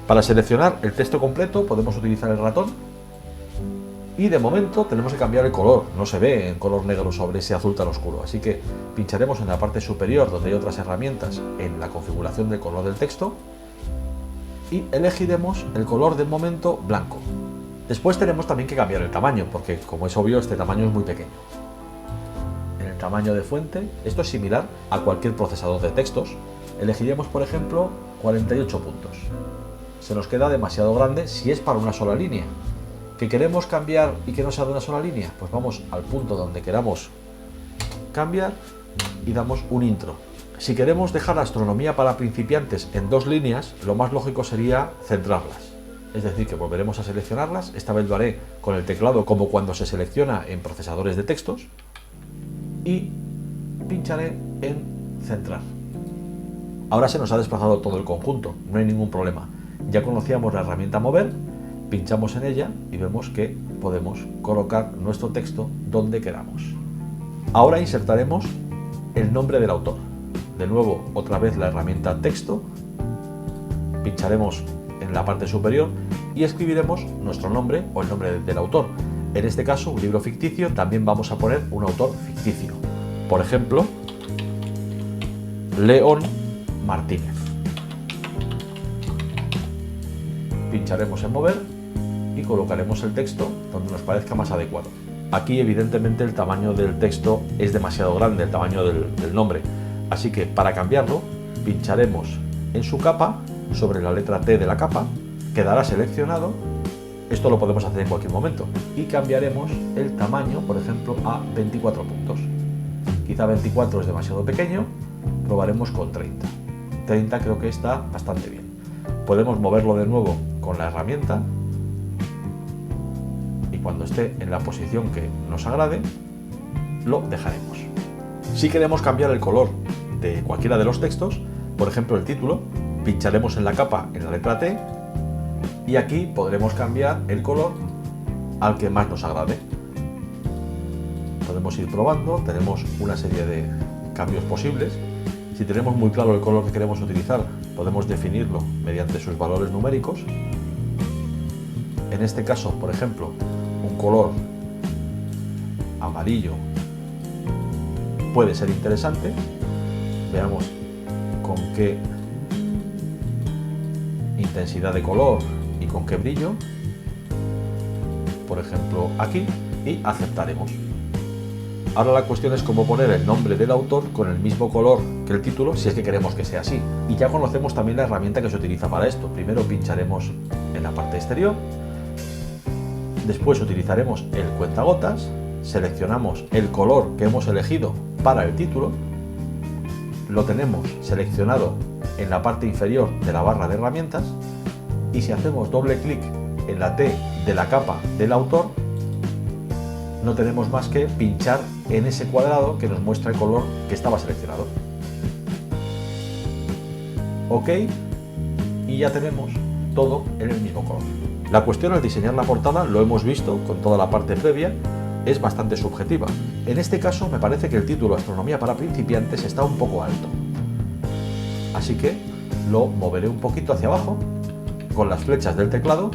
Para seleccionar el texto completo podemos utilizar el ratón y de momento tenemos que cambiar el color, no se ve en color negro sobre ese azul tan oscuro, así que pincharemos en la parte superior donde hay otras herramientas en la configuración del color del texto y elegiremos el color del momento blanco. Después tenemos también que cambiar el tamaño porque, como es obvio, este tamaño es muy pequeño. En el tamaño de fuente, esto es similar a cualquier procesador de textos, elegiremos por ejemplo 48 puntos. Se nos queda demasiado grande si es para una sola línea. ¿Que queremos cambiar y que no sea de una sola línea? Pues vamos al punto donde queramos cambiar y damos un intro. Si queremos dejar la astronomía para principiantes en 2 líneas, lo más lógico sería centrarlas. Es decir, que volveremos a seleccionarlas, esta vez lo haré con el teclado como cuando se selecciona en procesadores de textos y pincharé en centrar. Ahora se nos ha desplazado todo el conjunto, no hay ningún problema. Ya conocíamos la herramienta mover, pinchamos en ella y vemos que podemos colocar nuestro texto donde queramos. Ahora insertaremos el nombre del autor. De nuevo, otra vez la herramienta texto, pincharemos en la parte superior y escribiremos nuestro nombre o el nombre del autor. En este caso, un libro ficticio, también vamos a poner un autor ficticio. Por ejemplo, León Martínez. Pincharemos en mover y colocaremos el texto donde nos parezca más adecuado. Aquí evidentemente el tamaño del texto es demasiado grande, el tamaño del nombre, así que para cambiarlo pincharemos en su capa sobre la letra T de la capa, quedará seleccionado, esto lo podemos hacer en cualquier momento, y cambiaremos el tamaño, por ejemplo, a 24 puntos. Quizá 24 es demasiado pequeño, probaremos con 30. 30 creo que está bastante bien. Podemos moverlo de nuevo con la herramienta y cuando esté en la posición que nos agrade, lo dejaremos. Si queremos cambiar el color de cualquiera de los textos, por ejemplo el título, pincharemos en la capa en la letra T y aquí podremos cambiar el color al que más nos agrade. Podemos ir probando, tenemos una serie de cambios posibles. Si tenemos muy claro el color que queremos utilizar, podemos definirlo mediante sus valores numéricos. En este caso, por ejemplo, un color amarillo puede ser interesante. Veamos con qué intensidad de color y con qué brillo. Por ejemplo, aquí, y aceptaremos. Ahora la cuestión es cómo poner el nombre del autor con el mismo color que el título, si es que queremos que sea así. Y ya conocemos también la herramienta que se utiliza para esto. Primero pincharemos en la parte exterior, después utilizaremos el cuentagotas, seleccionamos el color que hemos elegido para el título, lo tenemos seleccionado en la parte inferior de la barra de herramientas y si hacemos doble clic en la T de la capa del autor, no tenemos más que pinchar en ese cuadrado que nos muestra el color que estaba seleccionado. OK, y ya tenemos todo en el mismo color. La cuestión al diseñar la portada, lo hemos visto con toda la parte previa, es bastante subjetiva. En este caso me parece que el título Astronomía para principiantes está un poco alto. Así que lo moveré un poquito hacia abajo con las flechas del teclado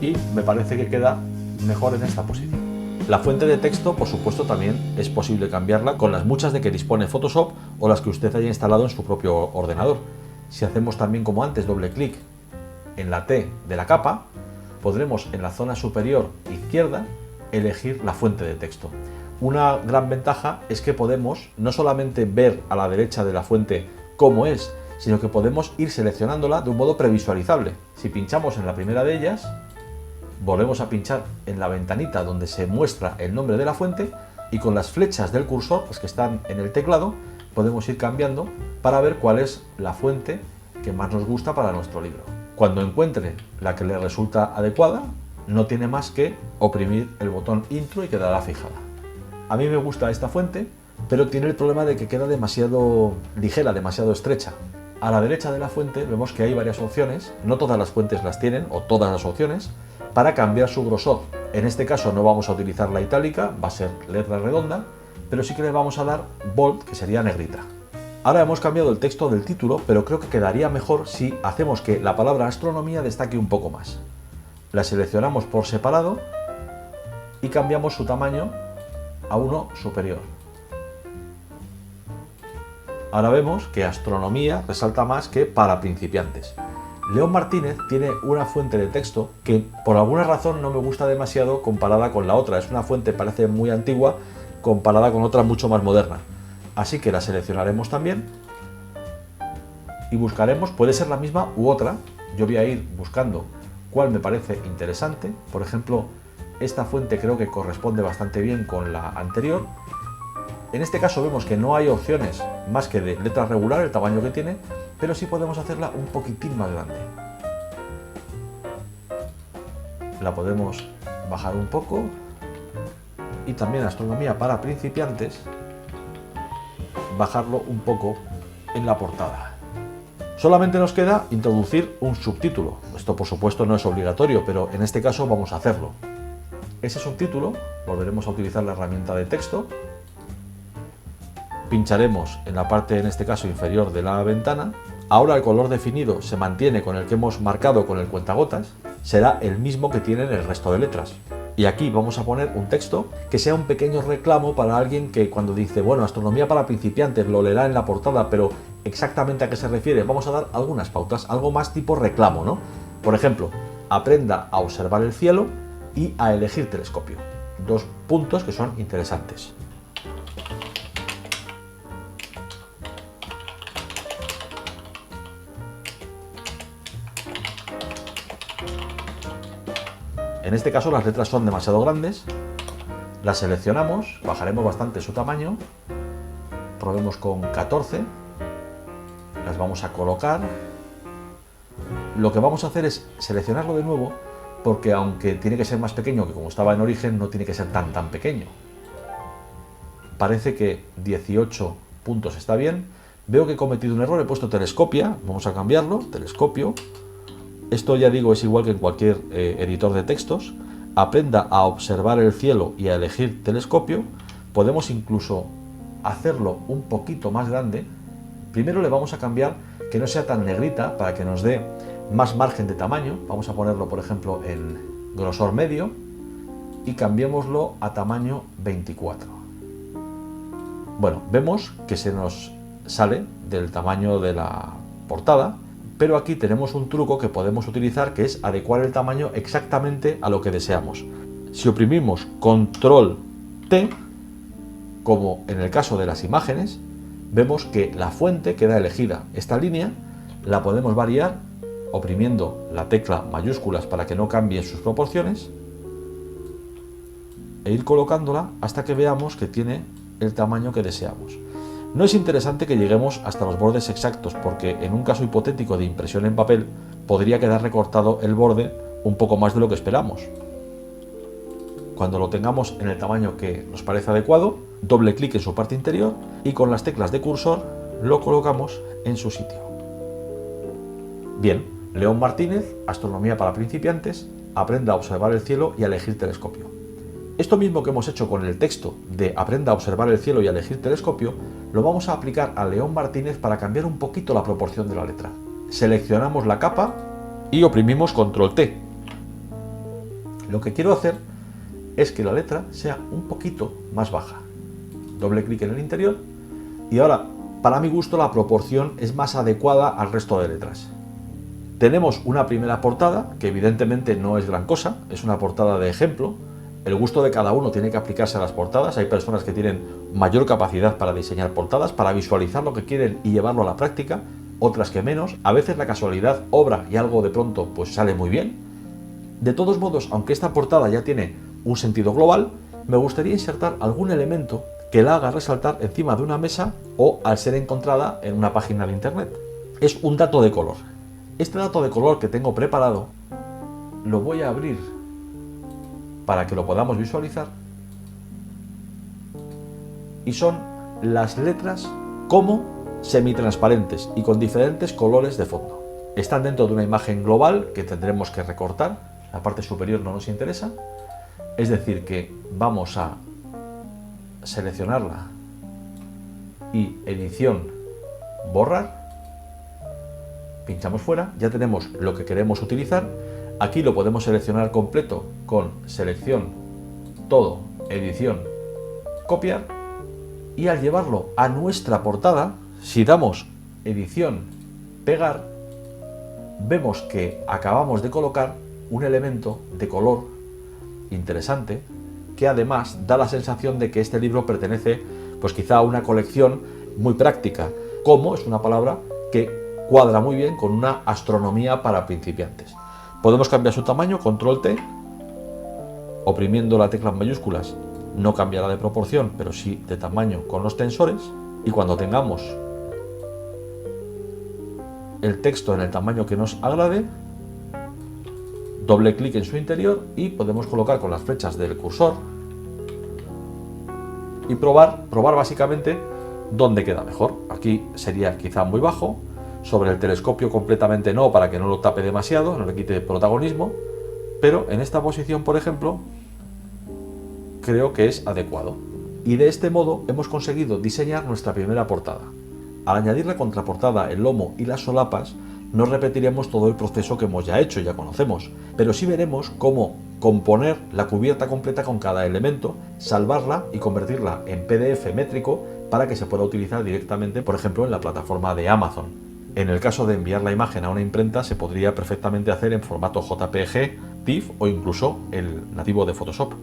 y me parece que queda mejor en esta posición. La fuente de texto, por supuesto, también es posible cambiarla con las muchas de que dispone Photoshop o las que usted haya instalado en su propio ordenador. Si hacemos también como antes doble clic en la T de la capa, podremos en la zona superior izquierda elegir la fuente de texto. Una gran ventaja es que podemos no solamente ver a la derecha de la fuente cómo es, sino que podemos ir seleccionándola de un modo previsualizable. Si pinchamos en la primera de ellas, volvemos a pinchar en la ventanita donde se muestra el nombre de la fuente y con las flechas del cursor, pues que están en el teclado, podemos ir cambiando para ver cuál es la fuente que más nos gusta para nuestro libro. Cuando encuentre la que le resulta adecuada, no tiene más que oprimir el botón intro y quedará fijada. A mí me gusta esta fuente, pero tiene el problema de que queda demasiado ligera, demasiado estrecha. A la derecha de la fuente vemos que hay varias opciones, no todas las fuentes las tienen, o todas las opciones, para cambiar su grosor. En este caso no vamos a utilizar la itálica, va a ser letra redonda, pero sí que le vamos a dar bold, que sería negrita. Ahora hemos cambiado el texto del título, pero creo que quedaría mejor si hacemos que la palabra astronomía destaque un poco más. La seleccionamos por separado y cambiamos su tamaño a uno superior. Ahora vemos que astronomía resalta más que para principiantes. León Martínez tiene una fuente de texto que por alguna razón no me gusta demasiado comparada con la otra. Es una fuente, parece muy antigua, comparada con otra mucho más moderna. Así que la seleccionaremos también y buscaremos, puede ser la misma u otra. Yo voy a ir buscando cuál me parece interesante. Por ejemplo, esta fuente creo que corresponde bastante bien con la anterior. En este caso vemos que no hay opciones más que de letra regular, el tamaño que tiene, pero sí podemos hacerla un poquitín más grande. La podemos bajar un poco y también astronomía para principiantes, bajarlo un poco en la portada. Solamente nos queda introducir un subtítulo. Esto por supuesto no es obligatorio, pero en este caso vamos a hacerlo. Ese subtítulo volveremos a utilizar la herramienta de texto. Pincharemos en la parte, en este caso, inferior de la ventana. Ahora el color definido se mantiene con el que hemos marcado con el cuentagotas. Será el mismo que tienen el resto de letras. Y aquí vamos a poner un texto que sea un pequeño reclamo para alguien que cuando dice, bueno, astronomía para principiantes, lo leerá en la portada, pero exactamente a qué se refiere. Vamos a dar algunas pautas, algo más tipo reclamo, ¿no? Por ejemplo, aprenda a observar el cielo y a elegir telescopio. Dos puntos que son interesantes. En este caso las letras son demasiado grandes, las seleccionamos, bajaremos bastante su tamaño, probemos con 14 las vamos a colocar. Lo que vamos a hacer es seleccionarlo de nuevo, porque aunque tiene que ser más pequeño que como estaba en origen, no tiene que ser tan pequeño. Parece que 18 puntos está bien. Veo que he cometido un error, he puesto telescopia, vamos a cambiarlo, telescopio. Esto ya digo es igual que en cualquier editor de textos. Aprenda a observar el cielo y a elegir telescopio. Podemos incluso hacerlo un poquito más grande. Primero le vamos a cambiar que no sea tan negrita para que nos dé más margen de tamaño. Vamos a ponerlo, por ejemplo, en grosor medio y cambiémoslo a tamaño 24. Bueno, vemos que se nos sale del tamaño de la portada, pero aquí tenemos un truco que podemos utilizar, que es adecuar el tamaño exactamente a lo que deseamos. Si oprimimos Control T, como en el caso de las imágenes, vemos que la fuente queda elegida. Esta línea la podemos variar oprimiendo la tecla mayúsculas para que no cambien sus proporciones e ir colocándola hasta que veamos que tiene el tamaño que deseamos. No es interesante que lleguemos hasta los bordes exactos, porque en un caso hipotético de impresión en papel podría quedar recortado el borde un poco más de lo que esperamos. Cuando lo tengamos en el tamaño que nos parece adecuado, doble clic en su parte interior y con las teclas de cursor lo colocamos en su sitio. Bien, León Martínez, Astronomía para principiantes, aprenda a observar el cielo y a elegir telescopio. Esto mismo que hemos hecho con el texto de aprenda a observar el cielo y a elegir telescopio, lo vamos a aplicar a León Martínez para cambiar un poquito la proporción de la letra. Seleccionamos la capa y oprimimos Control T. Lo que quiero hacer es que la letra sea un poquito más baja. Doble clic en el interior y ahora, para mi gusto, la proporción es más adecuada al resto de letras. Tenemos una primera portada, que evidentemente no es gran cosa, es una portada de ejemplo. El gusto de cada uno tiene que aplicarse a las portadas. Hay personas que tienen mayor capacidad para diseñar portadas, para visualizar lo que quieren y llevarlo a la práctica, otras que menos. A veces la casualidad obra y algo de pronto pues sale muy bien. De todos modos, aunque esta portada ya tiene un sentido global, me gustaría insertar algún elemento que la haga resaltar encima de una mesa o al ser encontrada en una página de internet. Es un dato de color. Este dato de color que tengo preparado lo voy a abrir para que lo podamos visualizar, y son las letras como semitransparentes y con diferentes colores de fondo. Están dentro de una imagen global que tendremos que recortar. La parte superior no nos interesa, es decir que vamos a seleccionarla y edición, borrar, pinchamos fuera, ya tenemos lo que queremos utilizar. Aquí lo podemos seleccionar completo con selección, todo, edición, copiar, y al llevarlo a nuestra portada, si damos edición, pegar, vemos que acabamos de colocar un elemento de color interesante que además da la sensación de que este libro pertenece pues quizá a una colección muy práctica. Como es una palabra que cuadra muy bien con una astronomía para principiantes. Podemos cambiar su tamaño, Control T, oprimiendo la tecla en mayúsculas no cambiará de proporción, pero sí de tamaño con los tensores, y cuando tengamos el texto en el tamaño que nos agrade, doble clic en su interior y podemos colocar con las flechas del cursor y probar básicamente dónde queda mejor. Aquí sería quizá muy bajo, sobre el telescopio completamente no, para que no lo tape demasiado, no le quite protagonismo, pero en esta posición, por ejemplo, creo que es adecuado. Y de este modo hemos conseguido diseñar nuestra primera portada. Al añadir la contraportada, el lomo y las solapas, no repetiremos todo el proceso que hemos ya hecho, ya conocemos, pero sí veremos cómo componer la cubierta completa con cada elemento, salvarla y convertirla en PDF métrico para que se pueda utilizar directamente, por ejemplo, en la plataforma de Amazon. En el caso de enviar la imagen a una imprenta, se podría perfectamente hacer en formato JPG, TIFF o incluso el nativo de Photoshop.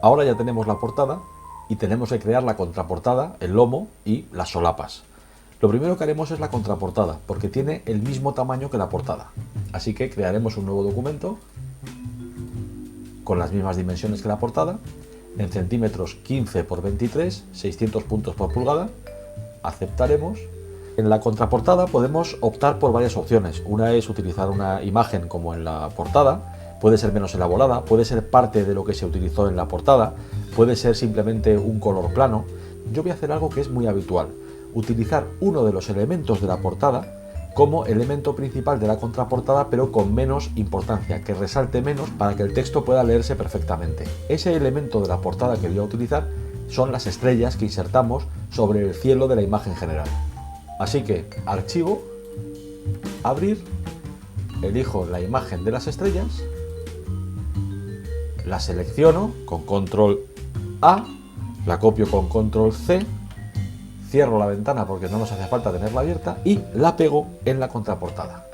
Ahora ya tenemos la portada y tenemos que crear la contraportada, el lomo y las solapas. Lo primero que haremos es la contraportada, porque tiene el mismo tamaño que la portada. Así que crearemos un nuevo documento con las mismas dimensiones que la portada. en centímetros 15 por 23, 600 puntos por pulgada. Aceptaremos. En la contraportada podemos optar por varias opciones. Una es utilizar una imagen como en la portada, puede ser menos elaborada, puede ser parte de lo que se utilizó en la portada, puede ser simplemente un color plano. Yo voy a hacer algo que es muy habitual, utilizar uno de los elementos de la portada como elemento principal de la contraportada, pero con menos importancia, que resalte menos para que el texto pueda leerse perfectamente. Ese elemento de la portada que voy a utilizar son las estrellas que insertamos sobre el cielo de la imagen general. Así que, archivo, abrir, elijo la imagen de las estrellas, la selecciono con control A, la copio con control C, cierro la ventana porque no nos hace falta tenerla abierta y la pego en la contraportada.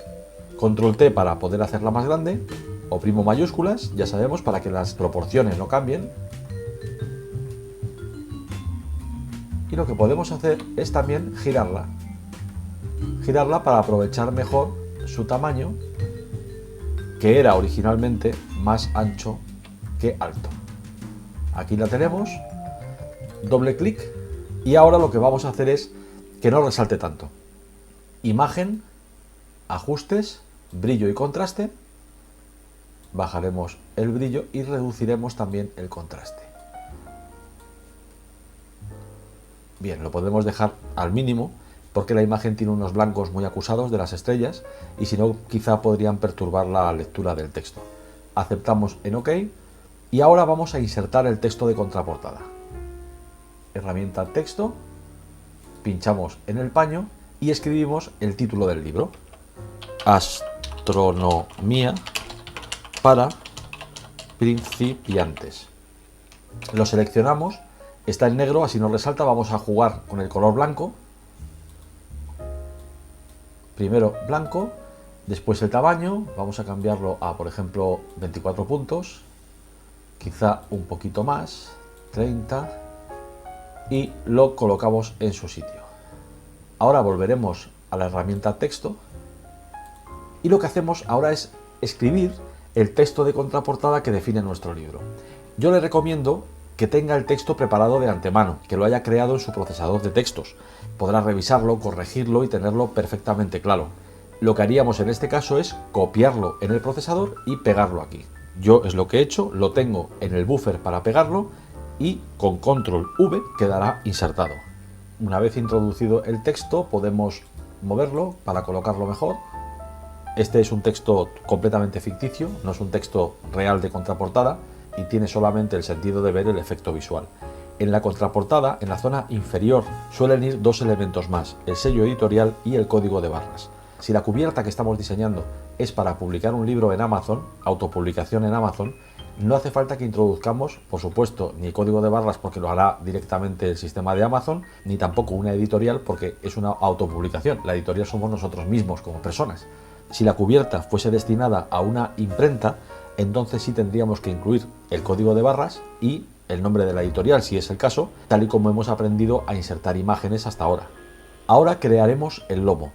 Control T para poder hacerla más grande, oprimo mayúsculas, ya sabemos, para que las proporciones no cambien. Y lo que podemos hacer es también girarla para aprovechar mejor su tamaño, que era originalmente más ancho que alto. Aquí la tenemos, doble clic, y ahora lo que vamos a hacer es que no resalte tanto. Imagen, ajustes, brillo y contraste, bajaremos el brillo y reduciremos también el contraste. Bien, lo podemos dejar al mínimo porque la imagen tiene unos blancos muy acusados de las estrellas y si no quizá podrían perturbar la lectura del texto. Aceptamos en OK y ahora vamos a insertar el texto de contraportada. Herramienta texto, pinchamos en el paño y escribimos el título del libro: Astronomía para principiantes. Lo seleccionamos, está en negro, así no resalta. Vamos a jugar con el color blanco. Primero blanco, después el tamaño, vamos a cambiarlo a, por ejemplo, 24 puntos, quizá un poquito más, 30, y lo colocamos en su sitio. Ahora volveremos a la herramienta texto y lo que hacemos ahora es escribir el texto de contraportada que define nuestro libro. Yo le recomiendo que tenga el texto preparado de antemano, que lo haya creado en su procesador de textos. Podrá revisarlo, corregirlo y tenerlo perfectamente claro. Lo que haríamos en este caso es copiarlo en el procesador y pegarlo aquí. Yo es lo que he hecho, lo tengo en el buffer para pegarlo y con control V quedará insertado. Una vez introducido el texto podemos moverlo para colocarlo mejor. Este es un texto completamente ficticio, no es un texto real de contraportada y tiene solamente el sentido de ver el efecto visual. En la contraportada, en la zona inferior, suelen ir dos elementos más, el sello editorial y el código de barras. Si la cubierta que estamos diseñando es para publicar un libro en Amazon, autopublicación en Amazon, no hace falta que introduzcamos, por supuesto, ni el código de barras porque lo hará directamente el sistema de Amazon, ni tampoco una editorial porque es una autopublicación. La editorial somos nosotros mismos como personas. Si la cubierta fuese destinada a una imprenta, entonces sí tendríamos que incluir el código de barras y el nombre de la editorial, si es el caso, tal y como hemos aprendido a insertar imágenes hasta ahora. Ahora crearemos el lomo.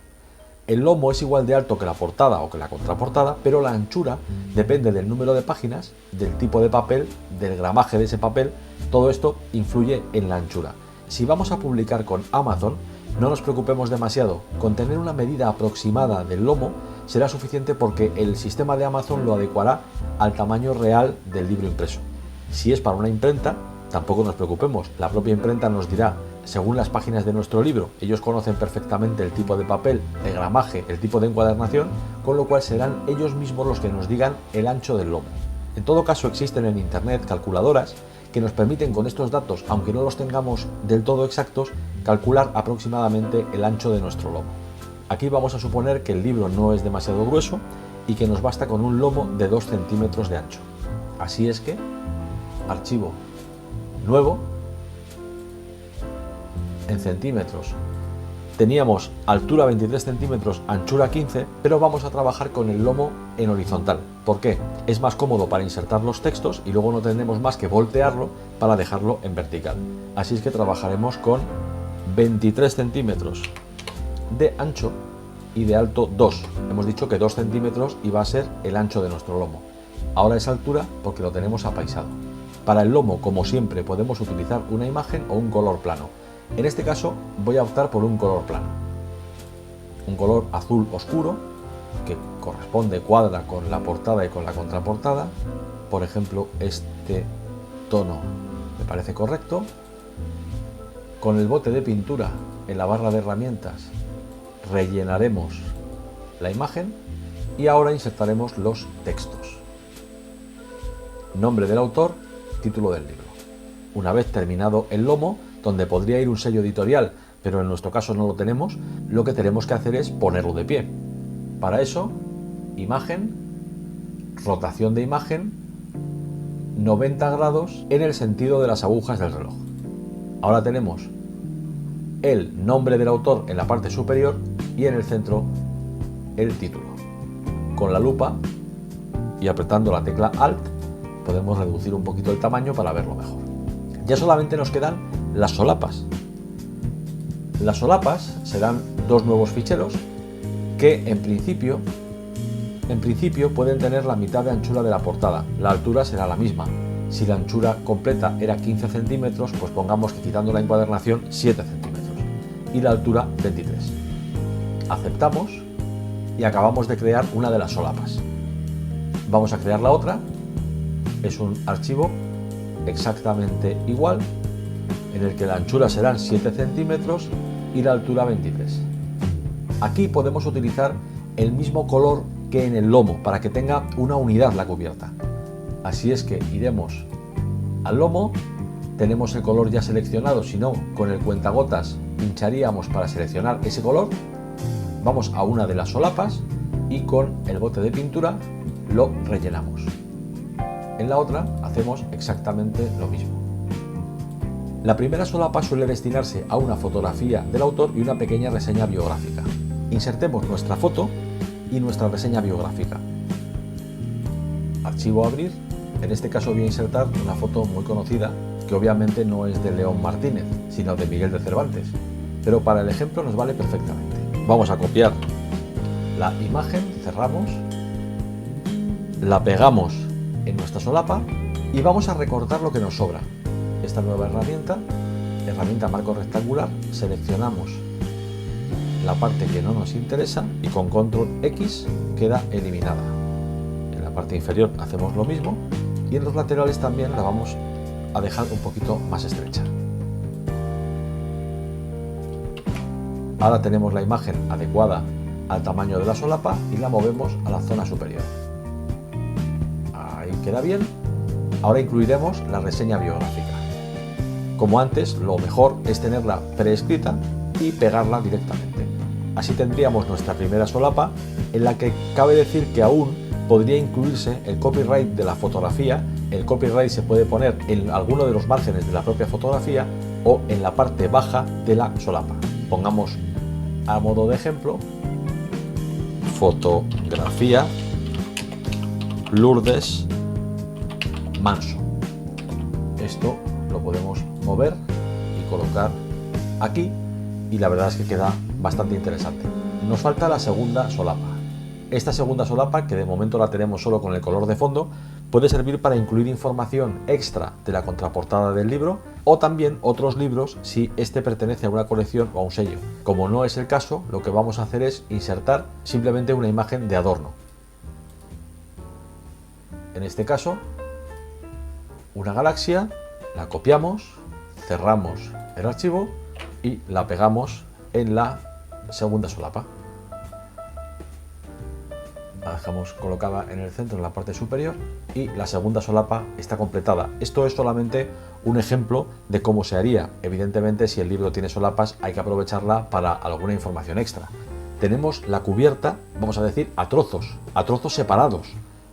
El lomo es igual de alto que la portada o que la contraportada, pero la anchura depende del número de páginas, del tipo de papel, del gramaje de ese papel. Todo esto influye en la anchura. Si vamos a publicar con Amazon, no nos preocupemos demasiado. Con tener una medida aproximada del lomo será suficiente porque el sistema de Amazon lo adecuará al tamaño real del libro impreso. Si es para una imprenta, tampoco nos preocupemos. La propia imprenta nos dirá, según las páginas de nuestro libro, ellos conocen perfectamente el tipo de papel, el gramaje, el tipo de encuadernación, con lo cual serán ellos mismos los que nos digan el ancho del lomo. En todo caso, existen en internet calculadoras que nos permiten con estos datos, aunque no los tengamos del todo exactos, calcular aproximadamente el ancho de nuestro lomo. Aquí vamos a suponer que el libro no es demasiado grueso y que nos basta con un lomo de 2 centímetros de ancho. Así es que, archivo nuevo, en centímetros. Teníamos altura 23 centímetros, anchura 15, pero vamos a trabajar con el lomo en horizontal. ¿Por qué? Es más cómodo para insertar los textos y luego no tendremos más que voltearlo para dejarlo en vertical. Así es que trabajaremos con 23 centímetros de ancho y de alto 2. Hemos dicho que 2 centímetros iba a ser el ancho de nuestro lomo. Ahora es altura porque lo tenemos apaisado. Para el lomo, como siempre, podemos utilizar una imagen o un color plano. En este caso voy a optar por un color plano. Un color azul oscuro que cuadra con la portada y con la contraportada. Por ejemplo, este tono me parece correcto. Con el bote de pintura en la barra de herramientas rellenaremos la imagen y ahora insertaremos los textos. Nombre del autor, título del libro. Una vez terminado el lomo, donde podría ir un sello editorial, pero en nuestro caso no lo tenemos, lo que tenemos que hacer es ponerlo de pie. Para eso, imagen, rotación de imagen, 90 grados en el sentido de las agujas del reloj. Ahora tenemos el nombre del autor en la parte superior y en el centro el título. Con la lupa y apretando la tecla Alt podemos reducir un poquito el tamaño para verlo mejor. Ya solamente nos quedan las solapas. Las solapas serán dos nuevos ficheros que en principio pueden tener la mitad de anchura de la portada. La altura será la misma. Si la anchura completa era 15 centímetros, pues pongamos que quitando la encuadernación 7 centímetros y la altura 23. Aceptamos y acabamos de crear una de las solapas. Vamos a crear la otra. Es un archivo exactamente igual en el que la anchura serán 7 centímetros y la altura 23. Aquí podemos utilizar el mismo color que en el lomo para que tenga una unidad la cubierta. Así es que iremos al lomo, tenemos el color ya seleccionado, si no, con el cuentagotas pincharíamos para seleccionar ese color, vamos a una de las solapas y con el bote de pintura lo rellenamos. En la otra hacemos exactamente lo mismo. La primera solapa suele destinarse a una fotografía del autor y una pequeña reseña biográfica. Insertemos nuestra foto y nuestra reseña biográfica. Archivo abrir. En este caso voy a insertar una foto muy conocida que obviamente no es de León Martínez, sino de Miguel de Cervantes, pero para el ejemplo nos vale perfectamente. Vamos a copiar la imagen, cerramos, la pegamos en nuestra solapa y vamos a recortar lo que nos sobra. Esta nueva herramienta marco rectangular, seleccionamos la parte que no nos interesa y con control X queda eliminada. En la parte inferior hacemos lo mismo y en los laterales también la vamos a dejar un poquito más estrecha. Ahora tenemos la imagen adecuada al tamaño de la solapa y la movemos a la zona superior. Ahí queda bien. Ahora incluiremos la reseña biográfica. Como antes, lo mejor es tenerla preescrita y pegarla directamente. Así tendríamos nuestra primera solapa, en la que cabe decir que aún podría incluirse el copyright de la fotografía. El copyright se puede poner en alguno de los márgenes de la propia fotografía o en la parte baja de la solapa. Pongamos a modo de ejemplo, fotografía Lourdes Manso. Esto lo podemos mover y colocar aquí y la verdad es que queda bastante interesante. Nos falta la segunda solapa. Esta segunda solapa, que de momento la tenemos solo con el color de fondo, puede servir para incluir información extra de la contraportada del libro o también otros libros si este pertenece a una colección o a un sello. Como no es el caso, lo que vamos a hacer es insertar simplemente una imagen de adorno. En este caso, una galaxia, la copiamos, cerramos el archivo y la pegamos en la segunda solapa. La dejamos colocada en el centro, en la parte superior, y la segunda solapa está completada. Esto es solamente un ejemplo de cómo se haría. Evidentemente, si el libro tiene solapas, hay que aprovecharla para alguna información extra. Tenemos la cubierta, vamos a decir, a trozos separados.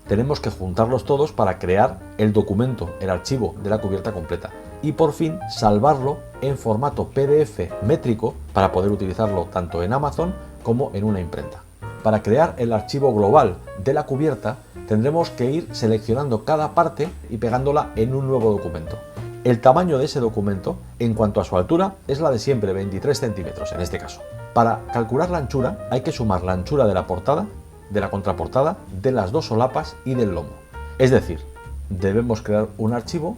Tenemos que juntarlos todos para crear el documento, el archivo de la cubierta completa. Y por fin salvarlo en formato PDF métrico para poder utilizarlo tanto en Amazon como en una imprenta. Para crear el archivo global de la cubierta tendremos que ir seleccionando cada parte y pegándola en un nuevo documento. El tamaño de ese documento, en cuanto a su altura, es la de siempre, 23 centímetros en este caso. Para calcular la anchura hay que sumar la anchura de la portada, de la contraportada, de las dos solapas y del lomo. Es decir, debemos crear un archivo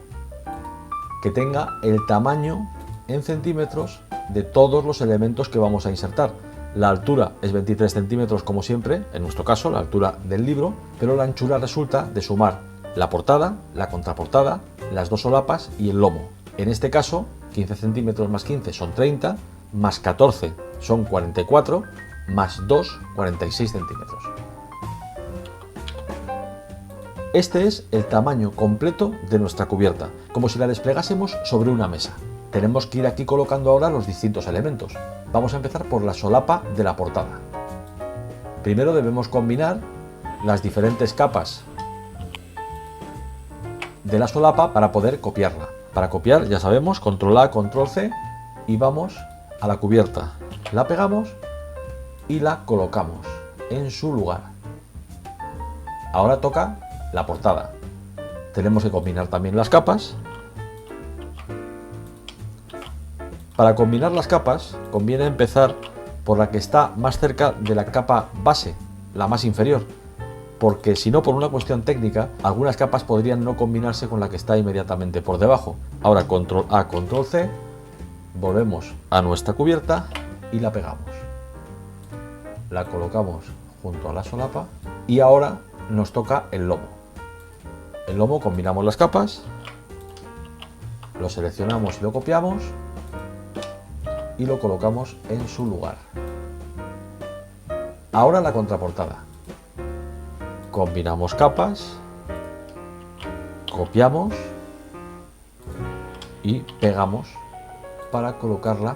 que tenga el tamaño en centímetros de todos los elementos que vamos a insertar. La altura es 23 centímetros como siempre, en nuestro caso la altura del libro, pero la anchura resulta de sumar la portada, la contraportada, las dos solapas y el lomo. En este caso, 15 centímetros más 15 son 30, más 14 son 44, más 2, 46 centímetros. Este es el tamaño completo de nuestra cubierta, como si la desplegásemos sobre una mesa. Tenemos que ir aquí colocando ahora los distintos elementos. Vamos a empezar por la solapa de la portada. Primero debemos combinar las diferentes capas de la solapa para poder copiarla. Para copiar, ya sabemos, control A, control C y vamos a la cubierta. La pegamos y la colocamos en su lugar. Ahora toca la portada. Tenemos que combinar también las capas. Para combinar las capas conviene empezar por la que está más cerca de la capa base, la más inferior, porque si no, por una cuestión técnica, algunas capas podrían no combinarse con la que está inmediatamente por debajo. Ahora control A, control C, volvemos a nuestra cubierta y la pegamos. La colocamos junto a la solapa y ahora nos toca el lomo. El lomo combinamos las capas, lo seleccionamos y lo copiamos y lo colocamos en su lugar. Ahora la contraportada. Combinamos capas, copiamos y pegamos para colocarla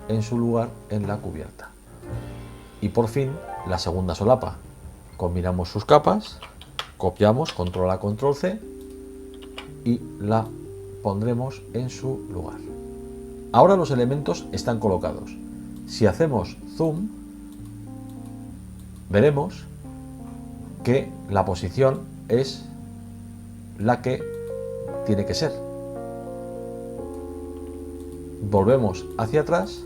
en su lugar en la cubierta. Y por fin la segunda solapa. Combinamos sus capas, copiamos, control A, control C y la pondremos en su lugar. Ahora los elementos están colocados. Si hacemos zoom, veremos que la posición es la que tiene que ser. Volvemos hacia atrás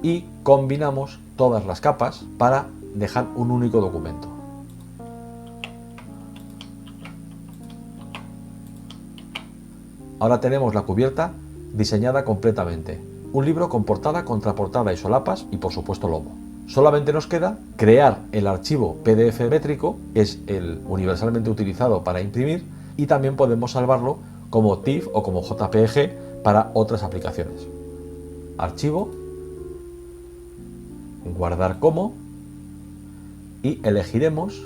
y combinamos todas las capas para dejar un único documento. Ahora tenemos la cubierta diseñada completamente. Un libro con portada, contraportada y solapas y por supuesto lomo. Solamente nos queda crear el archivo PDF métrico, que es el universalmente utilizado para imprimir, y también podemos salvarlo como TIFF o como JPG para otras aplicaciones. Archivo, guardar como y elegiremos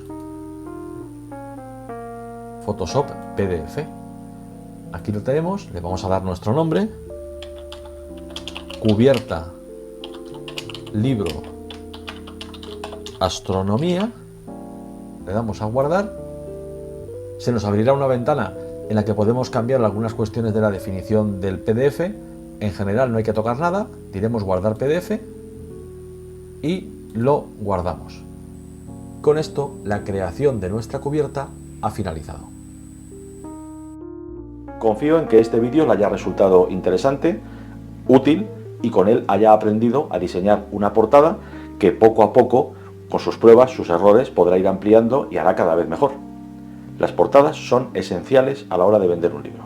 Photoshop PDF. Aquí lo tenemos, le vamos a dar nuestro nombre, cubierta, libro, astronomía, le damos a guardar, se nos abrirá una ventana en la que podemos cambiar algunas cuestiones de la definición del PDF. En general no hay que tocar nada, diremos guardar PDF y lo guardamos. Con esto la creación de nuestra cubierta ha finalizado. Confío en que este vídeo le haya resultado interesante, útil y con él haya aprendido a diseñar una portada que poco a poco, con sus pruebas, sus errores, podrá ir ampliando y hará cada vez mejor. Las portadas son esenciales a la hora de vender un libro.